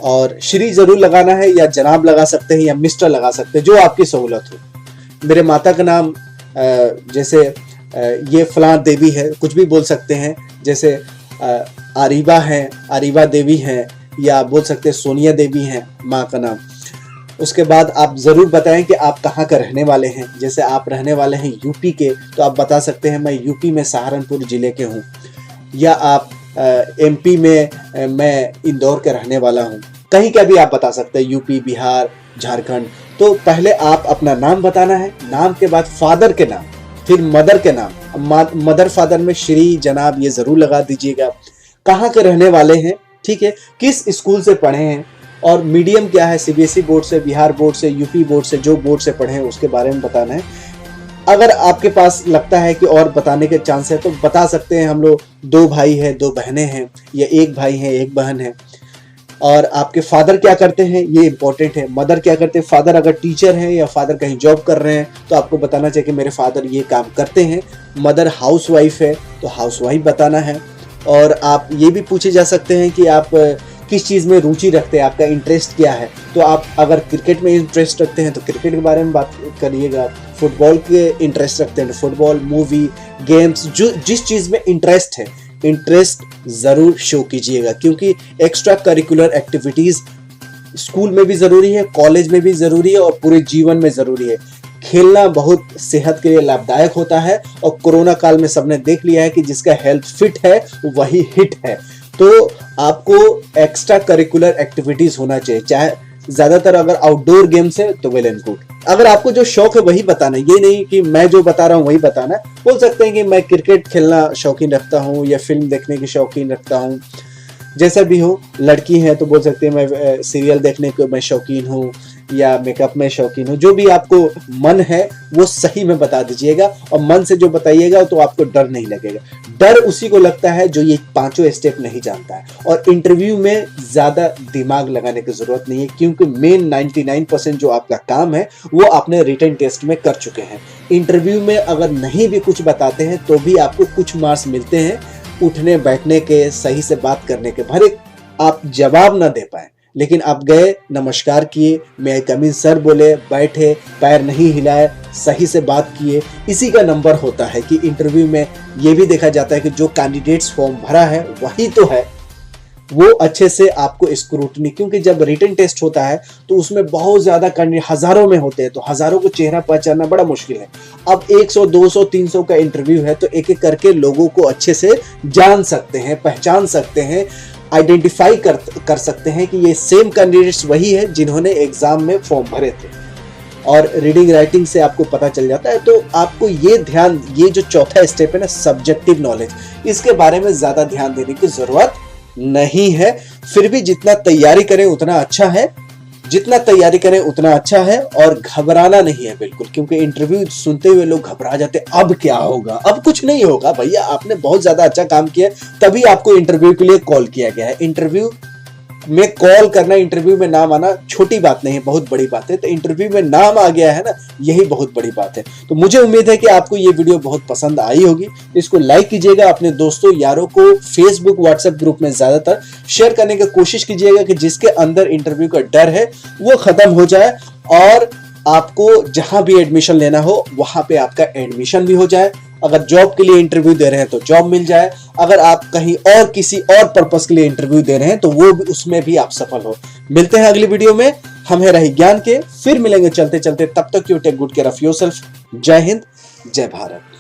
और श्री जरूर लगाना है, या जनाब लगा सकते हैं, या मिस्टर लगा सकते हैं, जो आपकी सहूलत हो। मेरे माता का नाम जैसे ये फलां देवी है, कुछ भी बोल सकते हैं, जैसे आरीबा है, आरीबा देवी है, या बोल सकते हैं सोनिया देवी हैं माँ का नाम। उसके बाद आप जरूर बताएं कि आप कहाँ का रहने वाले हैं, जैसे आप रहने वाले हैं यूपी के, तो आप बता सकते हैं मैं यूपी में सहारनपुर जिले के हूँ, या आप एमपी में मैं इंदौर के रहने वाला हूँ, कहीं का भी आप बता सकते हैं, यूपी, बिहार, झारखंड। तो पहले आप अपना नाम बताना है, नाम के बाद फादर के नाम, फिर मदर के नाम, मदर फादर में श्री जनाब ये जरूर लगा दीजिएगा। कहाँ के रहने वाले हैं, ठीक है, किस स्कूल से पढ़े हैं और मीडियम क्या है, सीबीएसई बोर्ड से, बिहार बोर्ड से, यूपी बोर्ड से, जो बोर्ड से पढ़े हैं उसके बारे में बताना है। अगर आपके पास लगता है कि और बताने के चांस है तो बता सकते हैं। हम लोग 2 भाई हैं 2 बहनें हैं, या 1 भाई है 1 बहन है। और आपके फादर क्या करते हैं ये इंपॉर्टेंट है। मदर क्या करते हैं, फादर अगर टीचर हैं या फादर कहीं जॉब कर रहे हैं तो आपको बताना चाहिए कि मेरे फादर ये काम करते हैं। मदर हाउसवाइफ है तो हाउसवाइफ बताना है। और आप ये भी पूछे जा सकते हैं कि आप किस चीज़ में रुचि रखते हैं, आपका इंटरेस्ट क्या है। तो आप अगर क्रिकेट में इंटरेस्ट रखते हैं तो क्रिकेट के बारे में बात करिएगा, फुटबॉल के इंटरेस्ट रखते हैं तो फुटबॉल, मूवी, गेम्स, जो जिस चीज़ में इंटरेस्ट है, इंटरेस्ट ज़रूर शो कीजिएगा। क्योंकि एक्स्ट्रा करिकुलर एक्टिविटीज़ स्कूल में भी ज़रूरी है, कॉलेज में भी ज़रूरी है और पूरे जीवन में ज़रूरी है। खेलना बहुत सेहत के लिए लाभदायक होता है और कोरोना काल में सबने देख लिया है कि जिसका हेल्थ फिट है वही हिट है। तो आपको एक्स्ट्रा करिकुलर एक्टिविटीज होना चाहिए, चाहे ज्यादातर अगर आउटडोर गेम्स है तो वेल एंड गुड। अगर आपको जो शौक है वही बताना है, ये नहीं कि मैं जो बता रहा हूँ वही बताना है। बोल सकते हैं कि मैं क्रिकेट खेलना शौकीन रखता हूँ या फिल्म देखने की शौकीन रखता हूँ, जैसा भी हो। लड़की है तो बोल सकते हैं मैं सीरियल देखने को मैं शौकीन हूँ या मेकअप में शौकीन हूँ। जो भी आपको मन है वो सही में बता दीजिएगा और मन से जो बताइएगा तो आपको डर नहीं लगेगा। डर उसी को लगता है जो ये 5 स्टेप नहीं जानता है। और इंटरव्यू में ज्यादा दिमाग लगाने की जरूरत नहीं है, क्योंकि मेन 99% जो आपका काम है वो आपने रिटन टेस्ट में कर चुके हैं। इंटरव्यू में अगर नहीं भी कुछ बताते हैं तो भी आपको कुछ मार्क्स मिलते हैं, उठने बैठने के, सही से बात करने के। भले आप जवाब ना दे पाए लेकिन आप गए, नमस्कार किए, मैं कम इन सर बोले, बैठे, पैर नहीं हिलाए, सही से बात किए, इसी का नंबर होता है। कि इंटरव्यू में ये भी देखा जाता है कि जो कैंडिडेट्स फॉर्म भरा है वही तो है, वो अच्छे से आपको स्क्रूटनी, क्योंकि जब रिटन टेस्ट होता है तो उसमें बहुत ज्यादा कैंडिडेट हजारों में होते हैं तो हजारों को चेहरा पहचानना बड़ा मुश्किल है। अब 100, 200, 300 का इंटरव्यू है तो एक एक करके लोगों को अच्छे से जान सकते हैं, पहचान सकते हैं, आइडेंटिफाई कर सकते हैं कि ये सेम कैंडिडेट्स वही है जिन्होंने एग्जाम में फॉर्म भरे थे। और रीडिंग राइटिंग से आपको पता चल जाता है। तो आपको ये ध्यान, ये जो चौथा स्टेप है ना, सब्जेक्टिव नॉलेज, इसके बारे में ज्यादा ध्यान देने की जरूरत नहीं है। फिर भी जितना तैयारी करें उतना अच्छा है, जितना तैयारी करें उतना अच्छा है। और घबराना नहीं है बिल्कुल, क्योंकि इंटरव्यू सुनते हुए लोग घबरा जाते, अब क्या होगा, अब कुछ नहीं होगा। भैया आपने बहुत ज्यादा अच्छा काम किया तभी आपको इंटरव्यू के लिए कॉल किया गया है। इंटरव्यू में कॉल करना, इंटरव्यू में नाम आना छोटी बात नहीं है, बहुत बड़ी बात है। तो इंटरव्यू में नाम आ गया है ना, यही बहुत बड़ी बात है। तो मुझे उम्मीद है कि आपको ये वीडियो बहुत पसंद आई होगी। इसको लाइक कीजिएगा, अपने दोस्तों यारों को फेसबुक व्हाट्सएप ग्रुप में ज्यादातर शेयर करने की कोशिश कीजिएगा कि जिसके अंदर इंटरव्यू का डर है वो खत्म हो जाए और आपको जहां भी एडमिशन लेना हो वहां पे आपका एडमिशन भी हो जाए। अगर जॉब के लिए इंटरव्यू दे रहे हैं तो जॉब मिल जाए, अगर आप कहीं और किसी और पर्पस के लिए इंटरव्यू दे रहे हैं तो वो भी, उसमें भी आप सफल हो। मिलते हैं अगली वीडियो में, हम है रही ज्ञान के, फिर मिलेंगे चलते चलते। तब तक you take good care of yourself. जय हिंद, जय भारत।